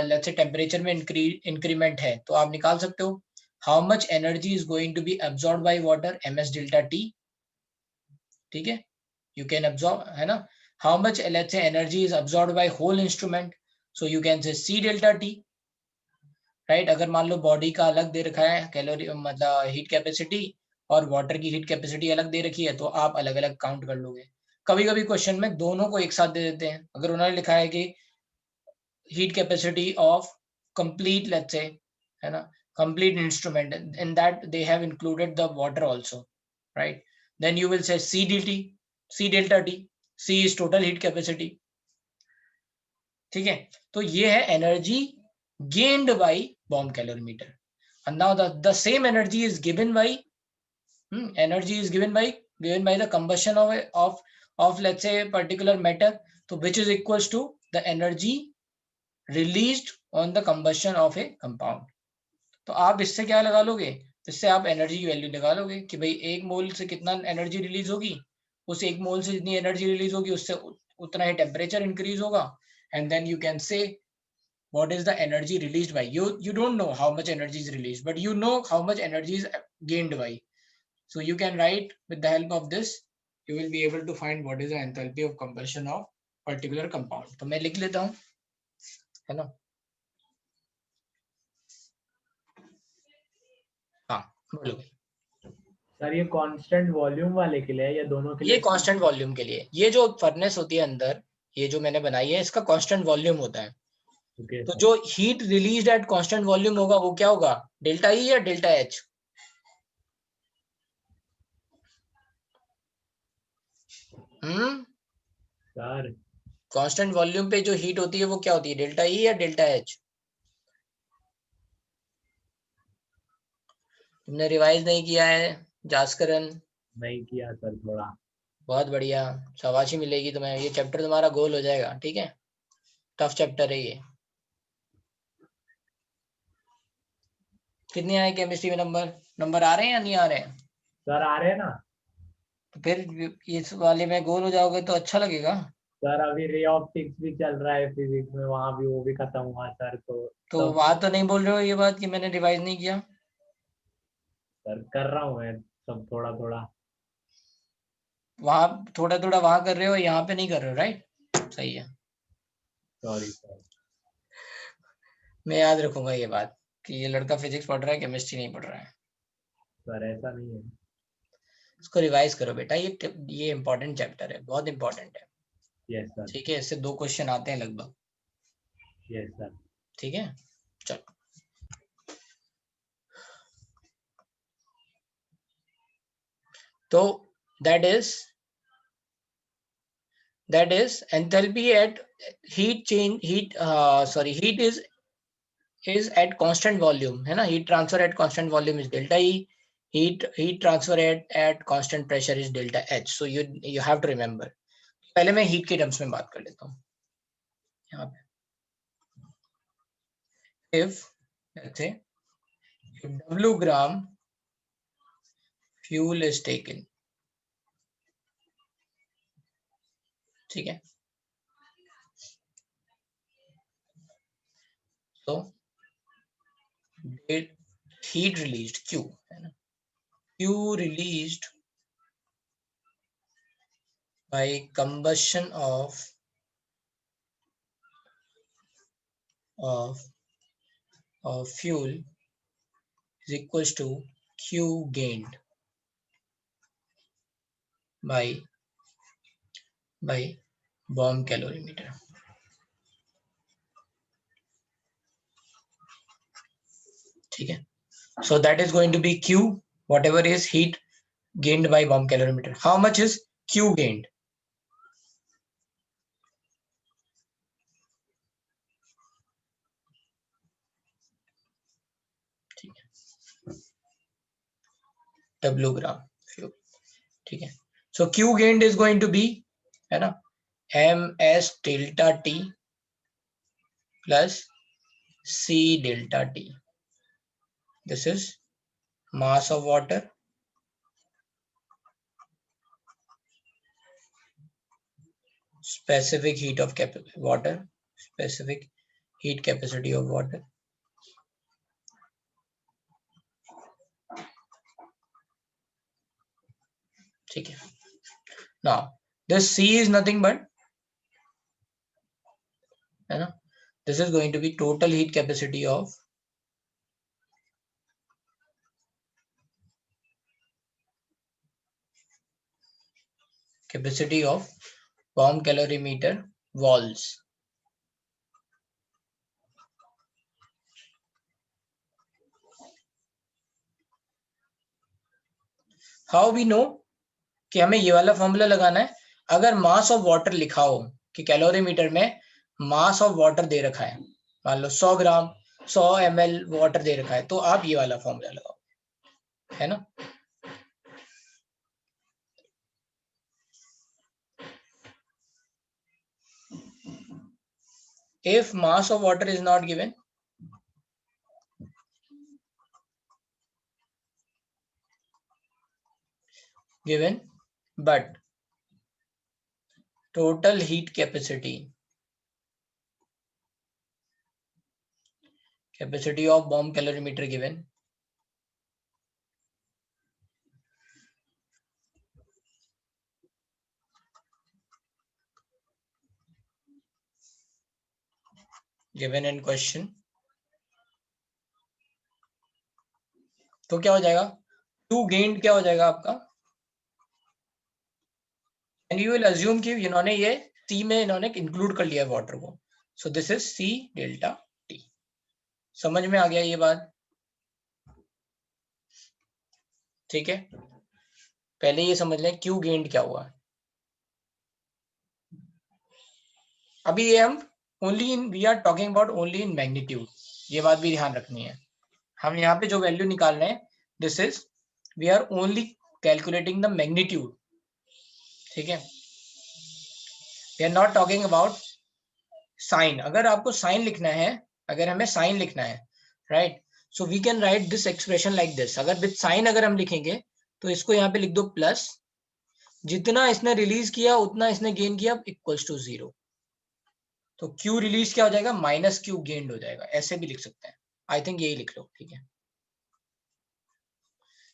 लेट्स से टेम्परेचर में इंक्रीमेंट है, तो आप निकाल सकते हो how much energy is going to be absorb by water, ms delta T. ठीक है, यू कैन एब्जॉर्ब, है ना, how much let's say energy is absorb by whole instrument, so you can say c delta T, right. अगर मान लो body का अलग दे रखा है कैलोरी, मतलब हीट कैपेसिटी, और वाटर की हीट कैपेसिटी अलग दे रखी है, तो आप अलग अलग काउंट कर लोगे। कभी कभी क्वेश्चन में दोनों को एक साथ दे देते हैं, अगर उन्होंने लिखा है कि heat capacity of complete, let's say, है ना, complete instrument, in that they have included the water also, right, then you will say c dt, c delta t, c is total heat capacity. ठीक है, तो ये है energy gained by bomb calorimeter, and now the same energy is given by energy is given by the combustion of let's say particular matter, so which is equals to the energy released on the combustion of a compound। तो आप इससे क्या लगा लोगे, इससे आप energy की value निकालोगे कि भाई एक मोल से कितना एनर्जी रिलीज होगी, उस एक मोल से जितनी एनर्जी रिलीज होगी उससे उतना ही टेम्परेचर इंक्रीज होगा, and then you can say what is the energy released by, you don't know how much energy is released, but you know how much energy is gained by, so you can write with the help of this, you will be able to find what is the enthalpy of combustion of particular compound। तो मैं लिख लेता हूँ, है ना, हाँ बोलो। Sir ये कांस्टेंट वॉल्यूम वाले के लिए है या दोनों के लिए? ये कांस्टेंट वॉल्यूम के लिए, ये जो फर्नेस होती है अंदर, ये जो मैंने बनाई है इसका कांस्टेंट वॉल्यूम होता है। तो जो heat released at constant volume होगा वो क्या होगा, डेल्टा ई या delta H? Sir constant volume पे जो हीट होती है वो क्या होती है, डेल्टा ई या डेल्टा एच? तुमने रिवाइज नहीं किया है जास्करन? नहीं किया सर, थोड़ा। बहुत बढ़िया, शाबाशी मिलेगी तुम्हें, ये चैप्टर तुम्हारा गोल हो जाएगा। ठीक है, टफ चैप्टर है ये। कितने आए केमिस्ट्री में नंबर आ रहे हैं या नहीं आ रहे हैं? सर आ रहे हैं ना। तो फिर इस वाले में गोल हो जाओगे तो अच्छा लगेगा। सर अभी रे ऑप्टिक्स भी चल रहा है फिजिक्स में, वहां भी वो भी खत्म हुआ सर। तो बात तो नहीं बोल रहे हो ये बात कि मैंने रिवाइज नहीं किया? सर कर रहा हूँ मैं सब थोड़ा थोड़ा। वहां थोड़ा थोड़ा वहां कर रहे हो, यहाँ पे नहीं कर रहे हो, राइट, सही है। Sorry sir. मैं याद रखूंगा ये बात कि ये लड़का फिजिक्स पढ़ रहा है, केमिस्ट्री नहीं पढ़ रहा है। सर ऐसा नहीं है। इसको रिवाइज करो बेटा, ये इंपॉर्टेंट चैप्टर है, बहुत इंपॉर्टेंट है। Yes sir. ठीक है, इससे 2 क्वेश्चन आते हैं लगभग। Yes sir. ठीक है, चलो। तो that is enthalpy at heat is is at constant volume, है ना, heat transfer at constant volume is delta E, heat transfer at constant pressure is delta H. So you have to remember. पहले मैं heat के terms में बात कर लेता हूँ यहाँ पे. If let's say W gram fuel is taken, ठीक है, so heat released Q, है ना, Q released by combustion of fuel is equals to Q gained by bomb calorimeter. ठीक है, so that is going to be Q, whatever is heat gained by bomb calorimeter. How much is Q gained? ठीक है, W gram fuel. ठीक है, so Q gained is going to be, है ना, ms delta T plus C delta T. This is mass of water specific heat of water, specific heat capacity of water. ठीक है, now this C is nothing but, है ना, this is going to be total heat capacity of bomb calorimeter walls. How we know कि हमें ये वाला formula लगाना है? अगर मास ऑफ वाटर लिखा हो कि कैलोरीमीटर में मास ऑफ वाटर दे रखा है, मान लो 100 ग्राम 100 ml वाटर दे रखा है, तो आप ये वाला फॉर्मूला लगाओ, है ना. If mass of water is not given, but total heat capacity of bomb calorimeter given, in question, तो क्या हो जाएगा, Q gained क्या हो जाएगा आपका, and you will assume कि इन्होंने ये C में इन्होंने इंक्लूड कर लिया है वाटर को, so this is C delta T. समझ में आ गया ये बात? ठीक है, पहले ये समझ लें Q gained क्या हुआ. अभी ये हम we are talking about only in magnitude, ये बात भी ध्यान रखनी है. हम यहाँ पे जो वैल्यू निकाल रहे हैं, this is we are only calculating the magnitude. ठीक है, we are not talking about sign. अगर आपको साइन लिखना है, अगर हमें साइन लिखना है, right, so we can write this expression like this. अगर with sign अगर हम लिखेंगे तो इसको यहाँ पे लिख दो प्लस, जितना इसने रिलीज किया उतना इसने गेन किया, इक्वल्स टू 0. तो Q रिलीज क्या हो जाएगा, माइनस Q गेन्ड हो जाएगा. ऐसे भी लिख सकते हैं, आई थिंक यही लिख लो. ठीक है,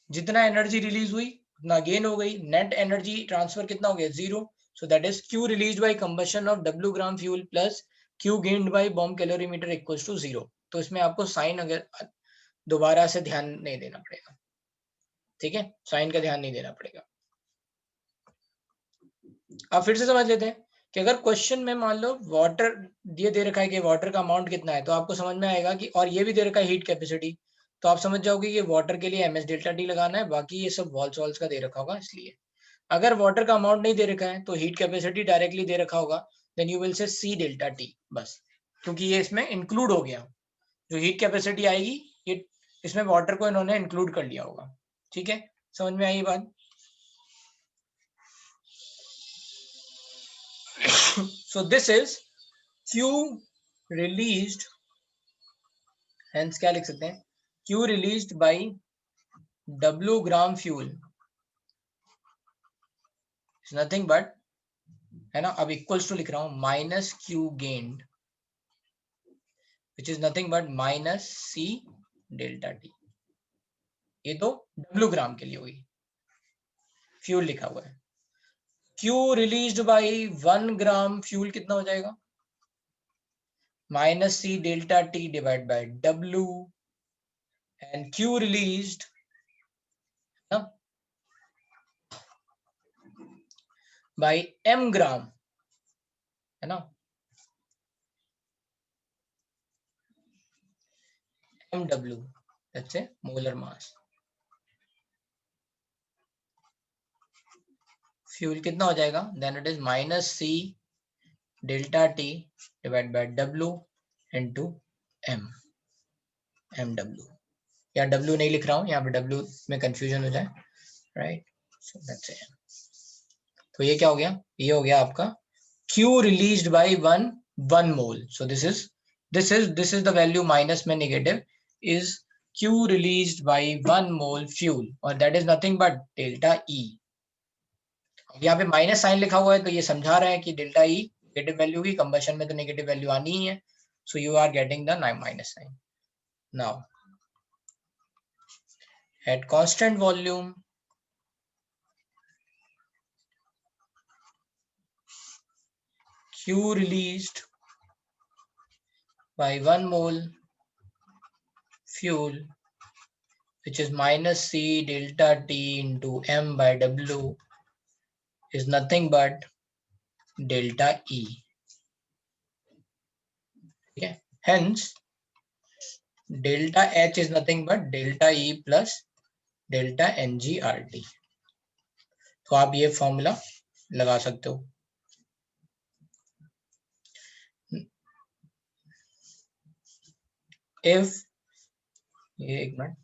जितना एनर्जी रिलीज हुई उतना गेन हो गई, नेट एनर्जी ट्रांसफर कितना हो गया, 0. So that is Q release by combustion of W gram fuel plus Q gained by bomb calorimeter equals to 0. तो इसमें आपको साइन अगर दोबारा से ध्यान नहीं देना पड़ेगा. ठीक है, साइन का ध्यान नहीं देना पड़ेगा. अब फिर से समझ लेते हैं कि अगर क्वेश्चन में मान लो वाटर ये दे रखा है कि वाटर का अमाउंट कितना है, तो आपको समझ में आएगा कि, और ये भी दे रखा है हीट कैपेसिटी, तो आप समझ जाओगे कि वाटर के लिए ms डेल्टा टी लगाना है, बाकी ये सब वॉल्स का दे रखा होगा. इसलिए अगर वाटर का अमाउंट नहीं दे रखा है तो हीट कैपेसिटी डायरेक्टली दे रखा होगा, then you will say C delta T बस, क्योंकि ये इसमें इंक्लूड हो गया. जो हीट कैपेसिटी आएगी ये इसमें वाटर को इन्होंने इंक्लूड कर लिया होगा। ठीक है, समझ में आई बात? So this is Q released, hence क्या लिख सकते हैं, Q released by W gram fuel is nothing but, है ना, अब इक्वल्स टू लिख रहा हूं, minus Q gained which is nothing but minus C delta T। ये तो W ग्राम के लिए हुई, फ्यूल लिखा हुआ है। Q released by 1 gram fuel कितना हो जाएगा, minus C delta T divide by W, and Q released by M gram, है ना, MW, that's a molar mass। Fuel कितना हो जाएगा, then it is minus C delta T divide by W into M, MW। या W नहीं लिख रहा हूं, यहाँ पे W में कंफ्यूजन हो जाए, राइट, सो दैट्स इट। तो ये क्या हो गया, ये हो गया आपका Q released by 1 mole। So this is the value minus में negative is Q released by 1 mole fuel, और that is nothing but delta E। यहाँ पे माइनस साइन लिखा हुआ है तो ये समझा रहा है कि डेल्टा E नेगेटिव वैल्यू की, कंबशन में तो नेगेटिव वैल्यू आनी ही है, so you are getting the minus sign. Now at constant volume Q released by 1 mole fuel which is minus C delta T into M by W is nothing but delta E। Okay, hence delta H is nothing but delta E plus delta NGRT। तो आप ये formula लगा सकते हो। If ये एक minute,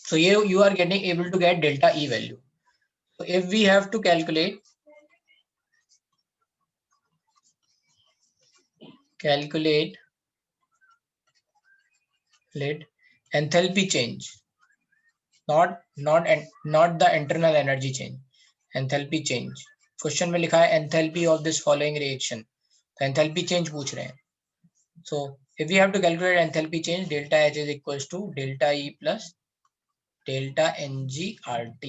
so you are getting able to get delta E value। So if we have to calculate enthalpy change, not the internal energy change, enthalpy change। Question में लिखा है enthalpy of this following reaction, तो enthalpy change पूछ रहे हैं। So if we have to calculate enthalpy change, delta H is equals to delta E plus delta NGRT।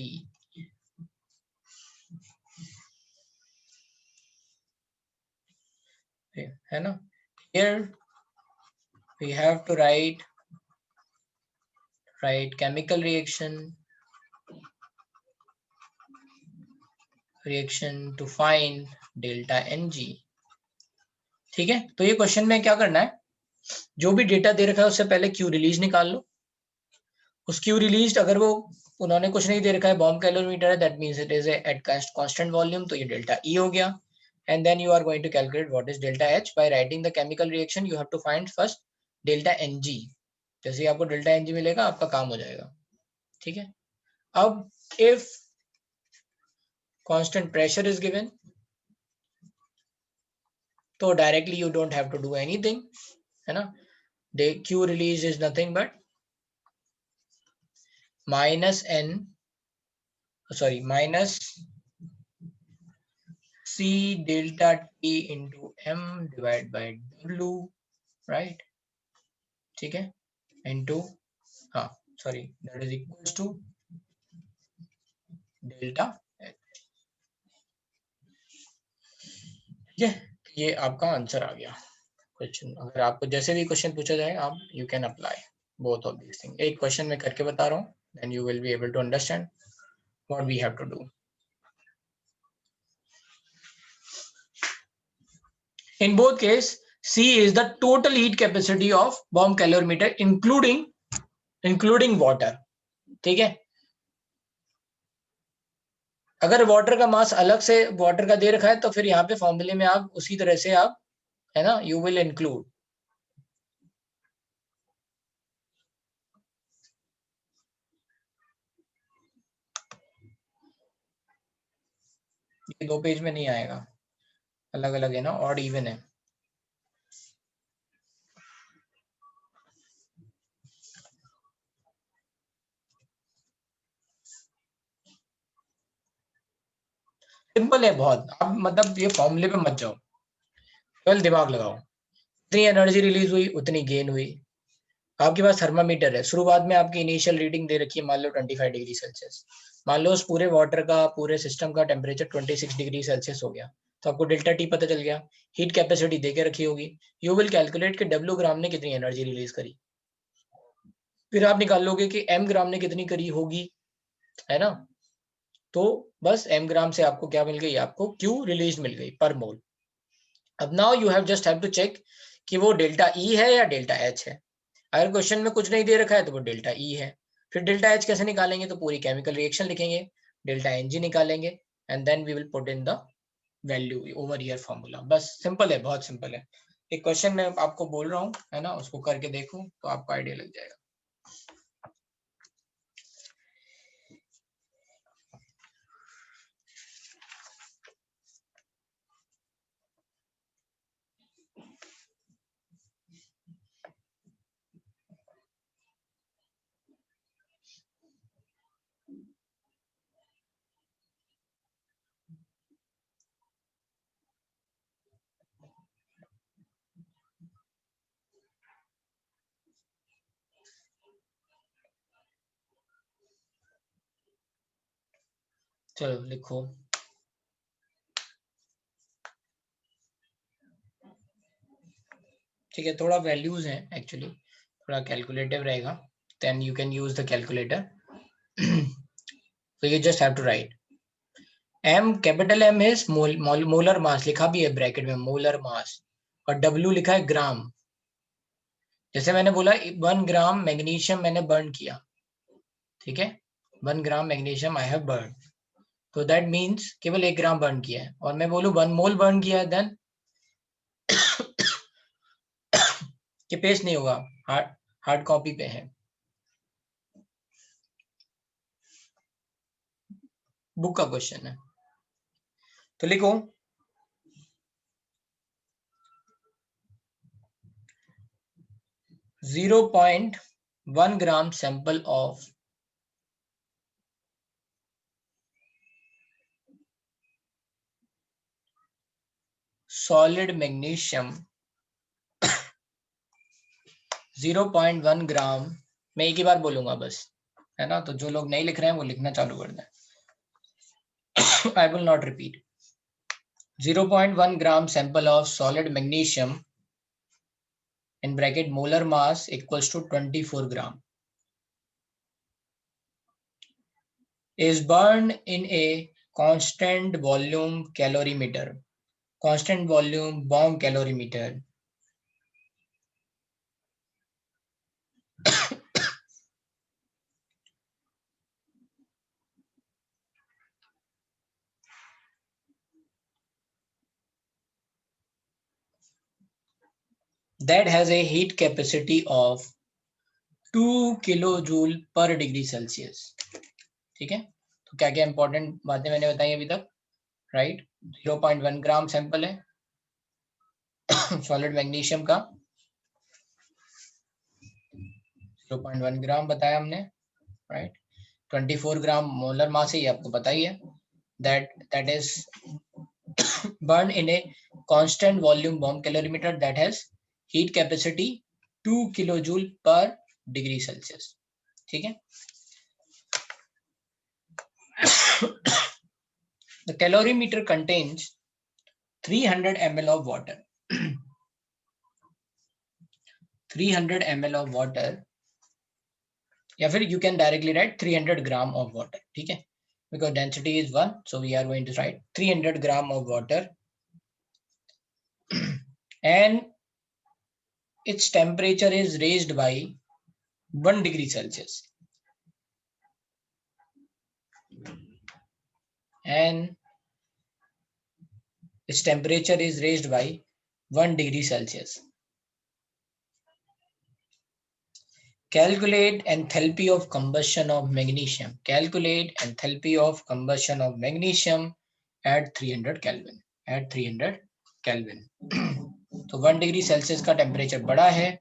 है ना, here we have to write chemical reaction to find delta Ng। ठीक है, तो ये question में क्या करना है, जो भी डेटा दे रखा है उससे पहले Q रिलीज निकाल लो। उस Q रिलीज अगर वो उन्होंने कुछ नहीं दे रखा है, बॉम्ब कैलोरीमीटर है, that means it is at constant volume, तो ये डेल्टा E हो गया। And then you are going to calculate what is delta H by writing the chemical reaction. You have to find first delta Ng। जैसे ही आपको delta Ng मिलेगा आपका काम हो जाएगा। ठीक है, अब if constant pressure is given, तो directly you don't have to do anything, है ना। Q release is nothing but minus C delta T into M divided by W, right? ठीक है, into that is equals to delta H। ठीक है, ये आपका answer आ गया क्वेश्चन। अगर आपको जैसे भी क्वेश्चन पूछा जाए आप you can apply both of this thing. एक क्वेश्चन में करके बता रहा हूँ, then you will be able to understand what we have to do। In both case, C is the total heat capacity of bomb calorimeter including water। ठीक है, अगर water का मास अलग से वाटर का दे रखा है तो फिर यहाँ पे फॉर्मूले में आप उसी तरह से आप, है ना, यू विल इंक्लूड। ये 2 पेज में नहीं आएगा, अलग अलग है ना, ऑड इवन है। सिंपल है बहुत, आप मतलब ये फॉर्मूले पे मत जाओ, केवल दिमाग लगाओ। जितनी एनर्जी रिलीज हुई उतनी गेन हुई। आपके पास थर्मामीटर है, शुरुआत में आपकी इनिशियल रीडिंग दे रखी है, मान लो 25 डिग्री सेल्सियस। मान लो उस पूरे वाटर का, पूरे सिस्टम का टेम्परेचर 26 डिग्री सेल्सियस हो गया, तो आपको डेल्टा टी पता चल गया। हीट कैपेसिटी दे के रखी होगी, यू विल कैलकुलेट कि डब्ल्यू ग्राम ने कितनी एनर्जी रिलीज करी। फिर आप निकाल लोगे कि एम ग्राम ने कितनी करी होगी, है ना। तो बस एम ग्राम से आपको क्या मिल गई, आपको क्यू रिलीज मिल गई पर मोल। अब now you have just have to check कि वो डेल्टा ई है या डेल्टा एच है। अगर क्वेश्चन में कुछ नहीं दे रखा है तो वो डेल्टा ई है। फिर डेल्टा एच कैसे निकालेंगे, तो पूरी केमिकल रिएक्शन लिखेंगे, डेल्टा एन जी निकालेंगे, and then we will put in the value over here formula. बस सिंपल है, बहुत सिंपल है। एक क्वेश्चन मैं आपको बोल रहा हूँ, है ना, उसको करके देखो तो आपको आइडिया लग जाएगा। चलो लिखो। ठीक है, थोड़ा वैल्यूज हैं एक्चुअली, थोड़ा कैलकुलेटिव रहेगा, then you can use the calculator. so you just have to write m, capital M is molar mass, लिखा भी है ब्रैकेट में मोलर मास, और W लिखा है ग्राम। जैसे मैंने बोला 1 ग्राम मैग्नीशियम मैंने बर्न किया, ठीक है, 1 ग्राम मैग्नीशियम आई हैव बर्न, तो दैट मीन्स केवल 1 ग्राम बर्न किया है। और मैं बोलूं 1 मोल बर्न किया है, देन ये पेस्ट नहीं होगा, हार्ड कॉपी पे है, बुक का क्वेश्चन है। तो लिखो 0.1 gram sample of solid magnesium, 0.1 ग्राम, मैं एक ही बार बोलूंगा बस, है ना, तो जो लोग नहीं लिख रहे हैं वो लिखना चालू कर दें। I will not repeat. 0.1 gram sample of solid magnesium in bracket molar mass equals to 24 gram is burned in a constant volume calorimeter, constant volume bomb calorimeter that has a heat capacity of 2 kilojoule per degree Celsius। ठीक है, तो क्या क्या important बातें मैंने बताई अभी तक, राइट। 0.1 ग्राम सैंपल है सॉलिड मैग्नीशियम का, 0.1 ग्राम बताया हमने, राइट। 24 ग्राम मोलर मास है, ये आपको पता ही है, that is burned in a constant volume bomb calorimeter that has heat capacity 2 kilojoule per degree Celsius। ठीक है, the calorimeter contains 300 ml of water 300 ml of water, या फिर you can directly write 300 gram of water, ठीक है, because density is 1, so we are going to write 300 gram of water and its temperature is raised by 1 degree Celsius, and its temperature is raised by 1 degree Celsius. Calculate enthalpy of combustion of magnesium. Calculate enthalpy of combustion of magnesium at 300 Kelvin. At 300 Kelvin. तो 1 degree Celsius का temperature बड़ा है,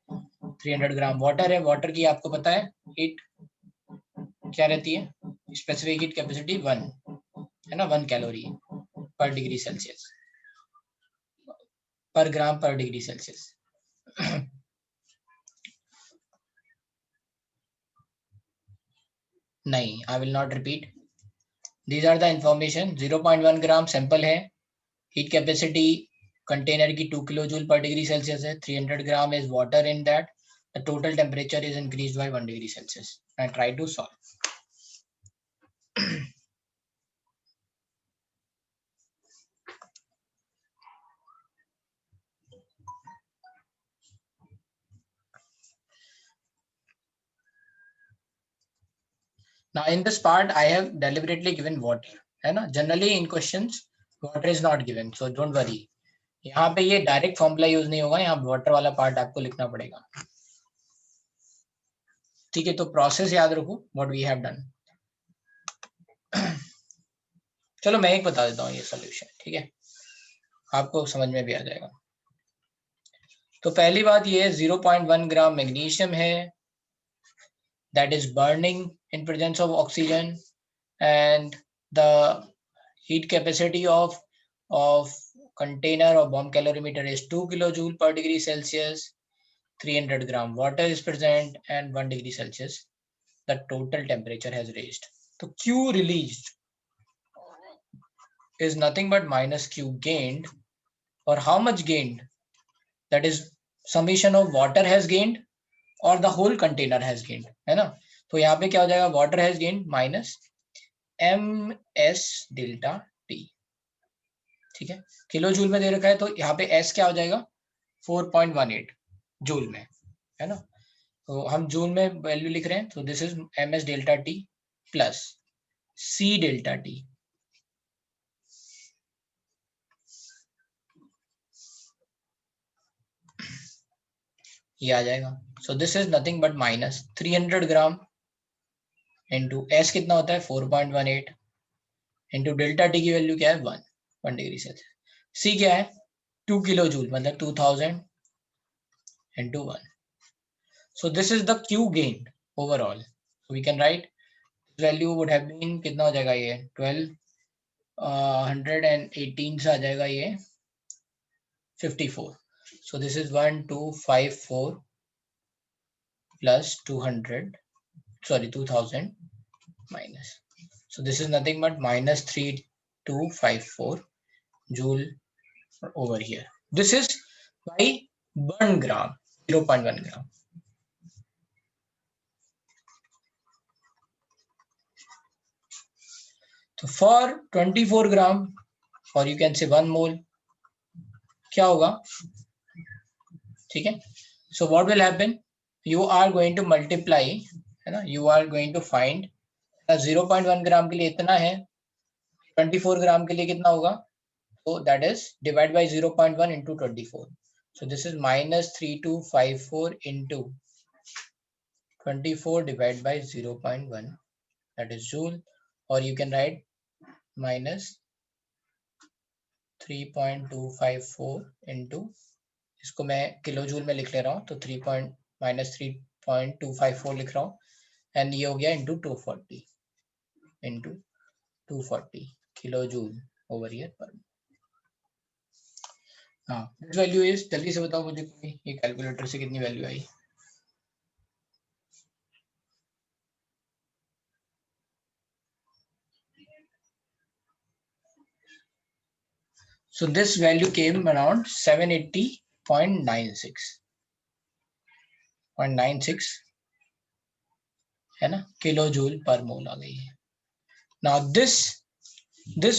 300 gram water है. Water की आपको पता है heat क्या रहती है, स्पेसिफिक हीट कैपेसिटी 1 है ना, 1 कैलोरी पर डिग्री सेल्सियस, पर ग्राम पर डिग्री सेल्सियस. नहीं, I will not repeat. These are the information. 0.1 gram sample है. हीट कैपेसिटी कंटेनर की 2 kilo joule per degree Celsius है. 300 gram is water in that. The total temperature is increase by 1 degree Celsius. I try to solve. Now in this part I have deliberately given water, है ना. Generally in questions water is not given, so don't worry. यहाँ पे ये direct formula use नहीं होगा, यहाँ water वाला part आपको लिखना पड़ेगा. ठीक है, तो प्रोसेस याद रखो व्हाट वी हैव डन. चलो मैं एक बता देता हूँ ये सॉल्यूशन, ठीक है, आपको समझ में भी आ जाएगा. तो पहली बात ये है 0.1 ग्राम मैग्नीशियम है, that is burning in presence of oxygen, and the heat capacity of container or bomb calorimeter is 2 kilojoule per degree Celsius. 300 gram water is present and 1 degree Celsius. The total temperature has raised. So Q released is nothing but minus Q gained. Or how much gained? That is summation of water has gained और the whole container has gained, है ना. तो यहाँ पे क्या हो जाएगा, water has gained minus M S delta T. ठीक है, किलो जूल में दे रखा है, तो यहाँ पे एस क्या हो जाएगा 4.18 जूल में, है ना. तो हम जूल में वैल्यू लिख रहे हैं, तो this is M S delta T plus C delta T. ये आ जाएगा. So this is nothing but minus 300 gram into S कितना होता है 4.18 इंटू डेल्टा टी की वैल्यू क्या है 1 डिग्री सेल्सियस. सी क्या है 2 किलो जूल, मतलब 2000 into 1. So this is the Q gain overall. So we can write value would have been, कितना हो जाएगा ये 1218 से आ जाएगा ये 54. So this is 1254 plus 2000 minus. So this is nothing but minus 3254 joule over here. This is by 1 gram, 0.1 gram. So for 24 gram, or you can say 1 mole, क्या होगा, ठीक है. So what will happen, you are going to multiply, है ना, you are going to find 0.1 ग्राम के लिए इतना है, 24 ग्राम के लिए कितना होगा, so that is divide by 0.1 into 24. So this is minus 3254 into 24 divided by 0.1, that is joule, or you can write minus 3.254 into, इसको मैं किलो जूल में लिख ले रहा हूँ, तो -3.254 लिख रहा हूँ, एंड ये हो गया into 240 kilo joule over year पर. हाँ, दिस वैल्यू इज, जल्दी से बताओ मुझे कोई, ये कैलकुलेटर से कितनी value I. So this value came around 780.96 है ना, किलो जूल पर मोल आ गई है. Now this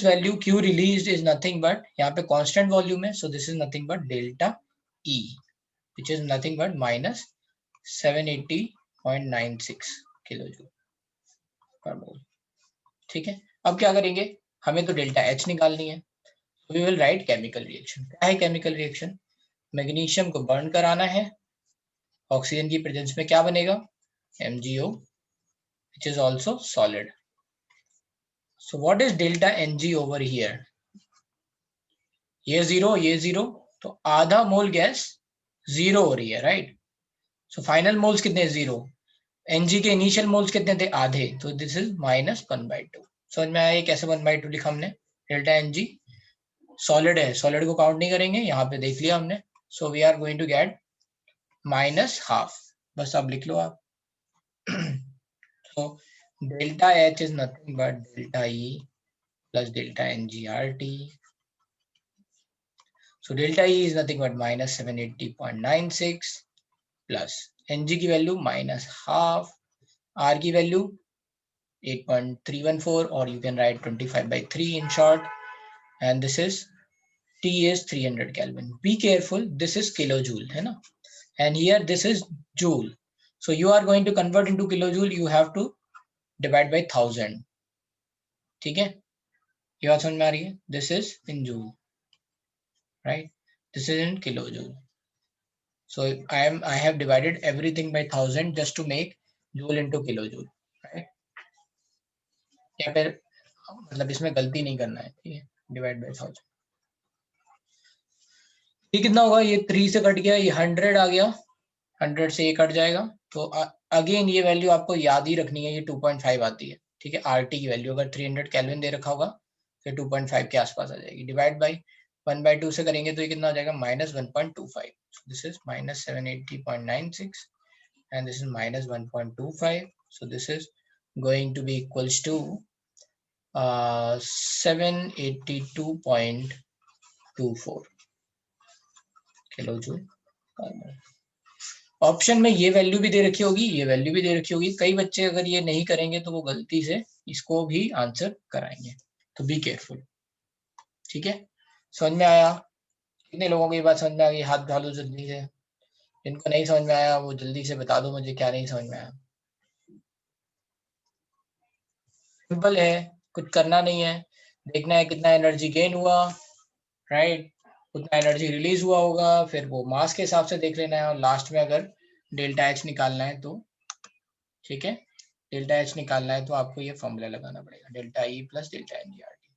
value Q released is nothing but, यहाँ पे constant volume है, so this is nothing but delta E, which is nothing but minus 780.96 kilo joule per mole. ठीक है, अब क्या करेंगे, हमें तो डेल्टा एच निकालनी है। We will write chemical reaction. क्या है केमिकल रिएक्शन? मैग्नीशियम को बर्न कराना है, ऑक्सीजन की प्रेजेंस में क्या बनेगा? MgO, which is also solid. So what is delta Ng over here? ये जीरो, तो आधा मोल गैस जीरो हो रही है, राइट? सो फाइनल मोल्स कितने? जीरो। Ng के इनिशियल मोल्स कितने थे? आधे, तो दिस इज -1/2। समझ में आया ये कैसे 1/2 लिखा हमने? डेल्टा Ng सॉलिड है, सॉलिड को काउंट नहीं करेंगे, यहाँ पे देख लिया हमने। So we are going to get -1/2, बस अब लिख लो आप। So delta H is nothing but delta E plus delta NgRT. So delta E is nothing but -780.96 plus Ng की वैल्यू -1/2, R की value 8.314, or you can write 25/3 in short, and this is T is 300 Kelvin. Be careful, this is kilojoule, है ना? And here this is joule. So you are going to convert into kilojoule, you have to divide by 1000. ठीक है, ये बात समझ में आ रही है? This is in joule, right? This is in kilojoule. So I have divided everything by 1000 just to make joule into kilojoule, right? यहाँ पे मतलब इसमें गलती नहीं करना है, ठीक है? Divide by 1000। ये कितना होगा? ये 3 से कट गया, ये 100 आ गया, 100 से ये कट जाएगा, तो अगेन ये वैल्यू आपको याद ही रखनी है, ये 2.5 आती है, ठीक है? RT की वैल्यू अगर 300 केल्विन दे रखा होगा फिर 2.5 के आसपास आ जाएगी। डिवाइड बाय 1/2 से करेंगे तो ये कितना हो जाएगा? -1.25। This is -780.96 and this is -1.25, so this is going to be equals to 782.24 kilojoule carbon. Option में ये वैल्यू भी दे रखी होगी, ये वैल्यू भी दे रखी होगी। कई बच्चे अगर ये नहीं करेंगे तो वो गलती से इसको भी आंसर कराएंगे, तो बी केयरफुल, ठीक है? समझ में आया? कितने लोगों को ये बात समझ में आ गई? हाथ उठा लो जल्दी से। जिनको नहीं समझ में आया वो जल्दी से बता दो मुझे क्या नहीं समझ में आया। सिंपल है, कुछ करना नहीं है, देखना है कितना एनर्जी गेन हुआ, राइट? उतना एनर्जी रिलीज हुआ होगा, फिर वो मास के हिसाब से देख लेना है, और लास्ट में अगर डेल्टा एच निकालना है तो, ठीक है, डेल्टा एच निकालना है तो आपको ये फॉर्मूला लगाना पड़ेगा, डेल्टा ई प्लस डेल्टा एनजीआरटी।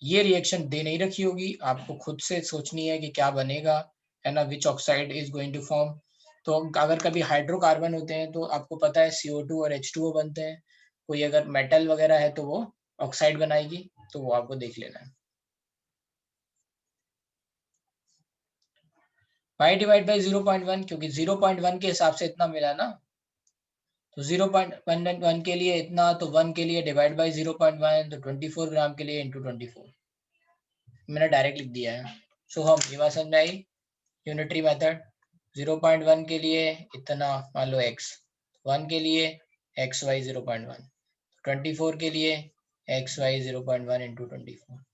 ये रिएक्शन दे नहीं रखी होगी, आपको खुद से सोचनी है कि क्या बनेगा, है ना? Which oxide is going to form. तो अगर कभी हाइड्रोकार्बन होते हैं तो आपको पता है CO2 और H2O बनते हैं। कोई अगर मेटल वगैरह है तो वो ऑक्साइड बनाएगी, तो वो आपको देख लेना है। y डिवाइड बाई 0.1, क्योंकि 0.1 के हिसाब से इतना मिला ना, तो 0.1 के लिए इतना, तो 1 के लिए डिवाइड बाई 0.1, तो 24 ग्राम के लिए इंटू 24 मैंने डायरेक्ट लिख दिया है। सो हम ये बात समझ में आई, यूनिटरी मेथड। 0.1 के लिए इतना मान लो x, 1 के लिए xy 0.1, 24 के लिए xy 0.1 इंटू 24।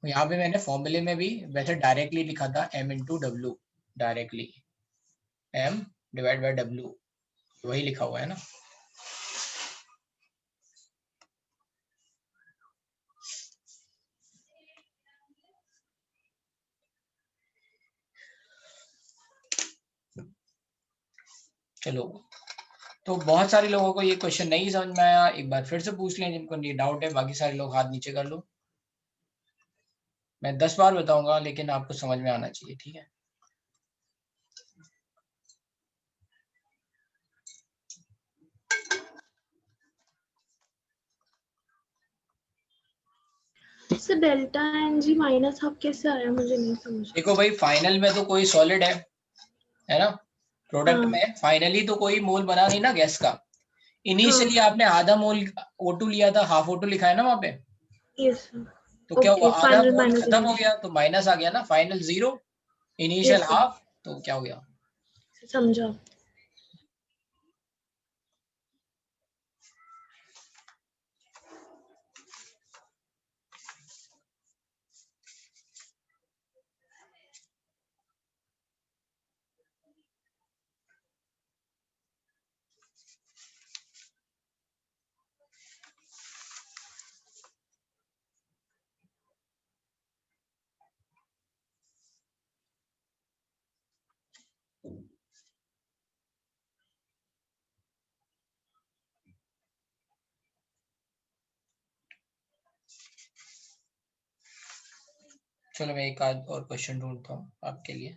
यहाँ पे मैंने फॉर्मूले में भी वैसे डायरेक्टली लिखा था m into W, directly m divide by w, वही लिखा हुआ है ना। चलो, तो बहुत सारे लोगों को ये क्वेश्चन नहीं समझ में आया, एक बार फिर से पूछ लें जिनको ये डाउट है। बाकी सारे लोग हाथ नीचे कर लो, मैं 10 बार बताऊंगा लेकिन आपको समझ में आना चाहिए, ठीक है? Sir delta N G minus half कैसे आया, मुझे नहीं समझ। देखो भाई, फाइनल में तो कोई सॉलिड है ना? प्रोडक्ट हाँ। में फाइनली तो कोई मोल बना नहीं ना गैस का। इनिशियली हाँ। आपने आधा मोल O2 लिया था, हाफ O2 लिखा है ना वहां पे, यस सर। तो क्या हुआ? ओके, आधा फाइनल मोल माइनस खत्म हो गया तो माइनस आ गया ना, final 0, initial yes sir, half, तो क्या हो गया? समझा। चलो मैं एक आध और क्वेश्चन ढूंढता हूँ आपके लिए।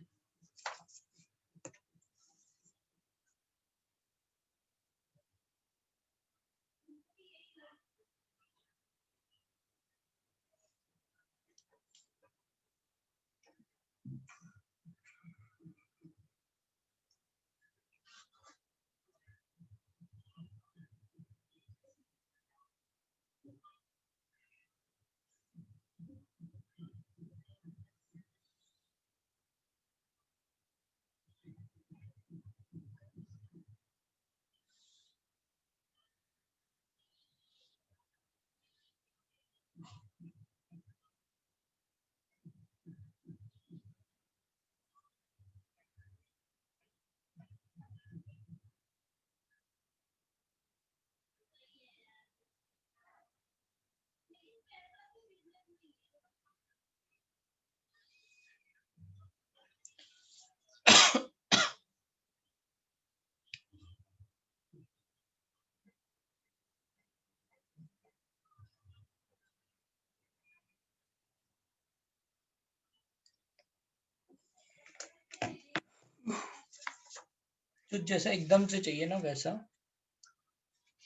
तो जैसा एकदम से चाहिए ना वैसा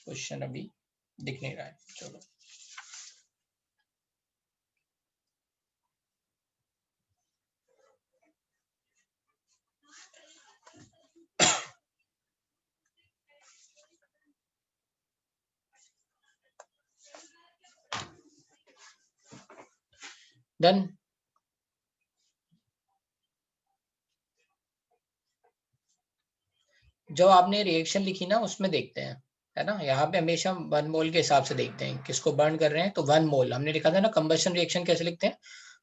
क्वेश्चन अभी दिख नहीं रहा है। चलो डन। जो आपने रिएक्शन लिखी ना उसमें देखते हैं, है ना, यहाँ पे हमेशा 1 मोल के हिसाब से देखते हैं किसको बर्न कर रहे हैं। तो 1 मोल हमने लिखा था ना, कंबशन रिएक्शन कैसे लिखते हैं,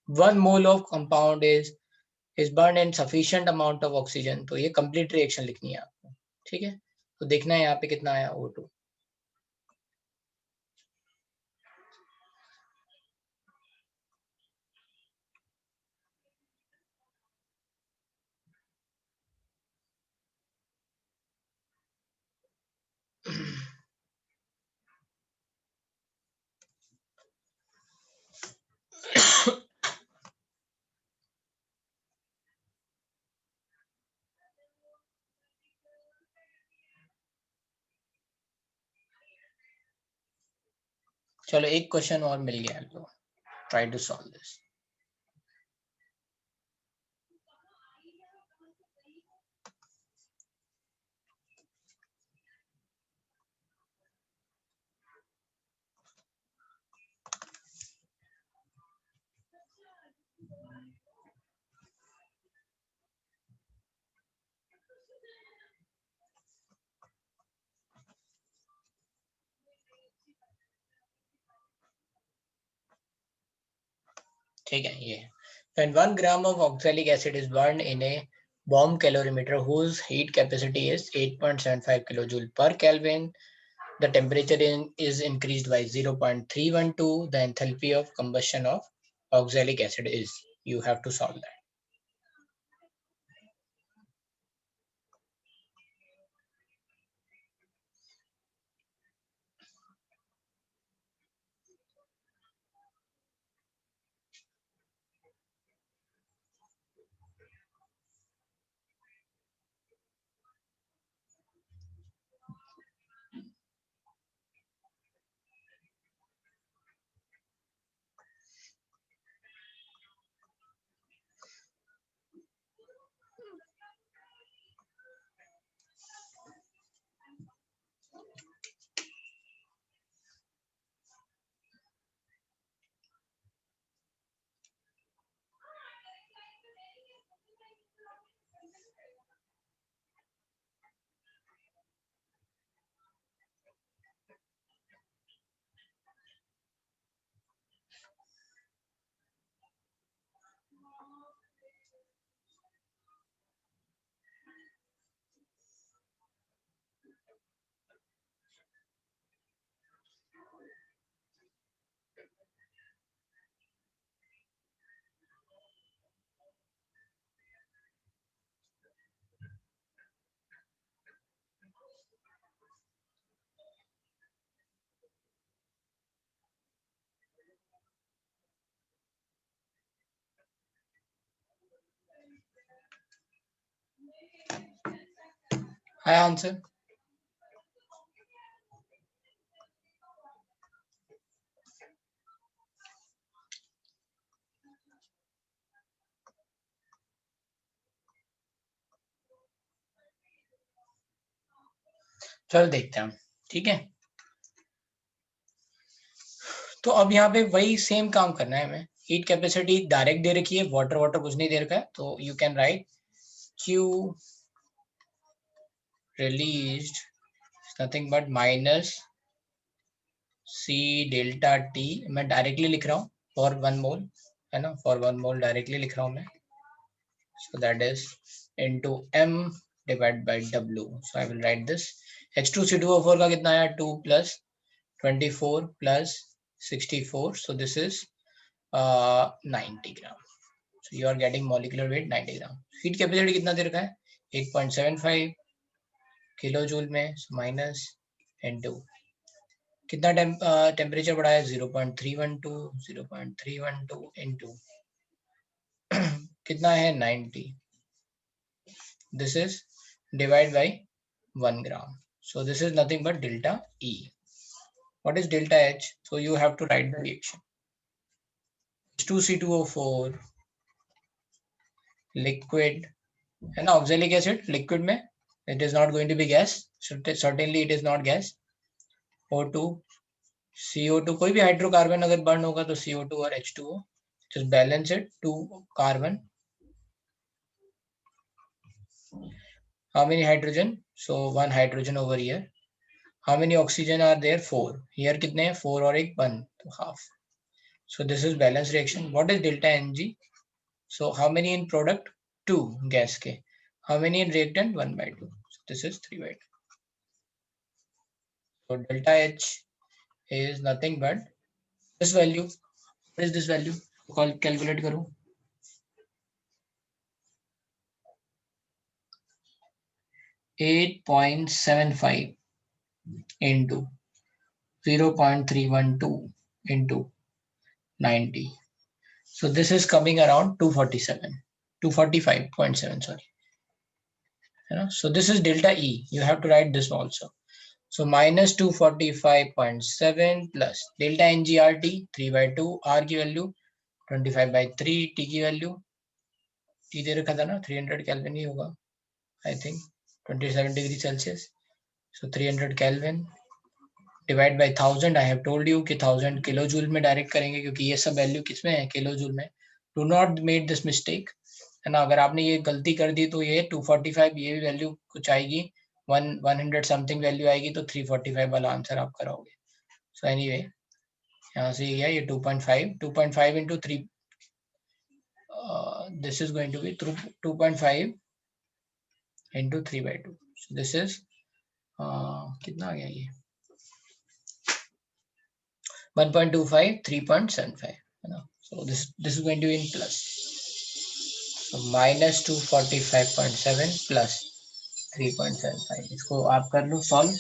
1 mole of compound is burn in sufficient amount of oxygen. तो ये कंप्लीट रिएक्शन लिखनी है आपको, ठीक है। तो देखना है यहाँ पे कितना आया O2। चलो एक क्वेश्चन और मिल गया, लो ट्राई टू सॉल्व दिस। ठीक है ये, when 1 gram of oxalic acid is burned in a bomb calorimeter whose heat capacity is 8.75 kilojoule per Kelvin, the temperature is increased by 0.312, the enthalpy of combustion of oxalic acid is, you have to solve that। आया answer? चलो देखते हैं हम, ठीक है। तो अब यहाँ पे वही सेम काम करना है हमें। हीट कैपेसिटी डायरेक्ट दे रखी है, वाटर वाटर कुछ नहीं दे रखा है, तो you can right Q released nothing but minus C delta T। मैं डायरेक्टली लिख रहा हूँ फॉर 1 मोल, है ना, फॉर 1 मोल डायरेक्टली लिख रहा हूँ मैं। So that is into M divided by W. So I will write this. H2C2O4 का कितना आया? 2 plus 24 plus 64. So this is 90 gram. So you are getting molecular weight 90 gram. Heat capacity कितना दे रखा है? 8.75 किलो जूल में, minus into कितना temperature बढ़ा है? 0.312 into कितना है? 90. This is divided by 1 gram. So this is nothing but delta E. What is delta H? So you have to write the reaction. H2C2O4 liquid, है ना, oxalic acid liquid में, it is not going to be gas. Certainly it is not gas. O2 CO2, कोई भी hydrocarbon अगर burn होगा तो CO2 और H2O. Just balance it. 2 carbon. How many hydrogen? So 1 hydrogen over here. How many oxygen are there? 4. Here कितने हैं? 4 और 1 तो half. So this is balanced reaction. What is delta Ng? So how many in product? 2 gas के. How many in reactant? 1/2. So this is 3/2. So delta H is nothing but this value. What is this value? Calculate करो. .75 into 0.312 into 90. So this is coming around 245.7, sorry. So this is delta E. You have to write this also. So minus 245.7 plus delta NGRT 3/2, R की value 25/3, T की value T दे रखा था ना, 300 Kelvin ही होगा, I think 27 degree Celsius. So 300 Kelvin divide by 1000. I have told you कि 1000 kilo joule में direct करेंगे क्योंकि ये सब वैल्यू किसमें है? किलो जूल में. Do not made this mistake, है ना. अगर आपने ये गलती कर दी तो ये 245, ये भी वैल्यू कुछ आएगी, 100 समथिंग वैल्यू आएगी, तो 345 वाला आंसर आप कराओगे. सो एनीवे यहाँ से ये 2.5 into 3, this is going to be 2.5 into 3/2. So this is कितना आ गया ये? 1.25, 3.75, है ना. So this is going to be in plus. So minus 245.7 plus 3.75. इसको आप कर लो solve.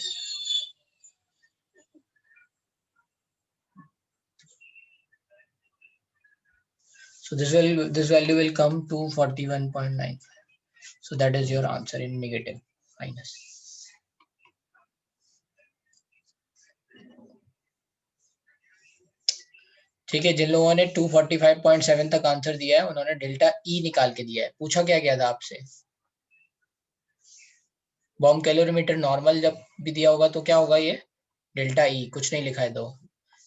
So this value will come to 41.95. So that is your answer in negative minus. ठीक है, जिन लोगों ने 245.7 तक आंसर दिया है उन्होंने डेल्टा ई निकाल के दिया है. पूछा क्या गया था आपसे? बॉम्ब कैलोरीमीटर नॉर्मल जब भी दिया होगा तो क्या होगा? ये डेल्टा ई, कुछ नहीं लिखा है तो.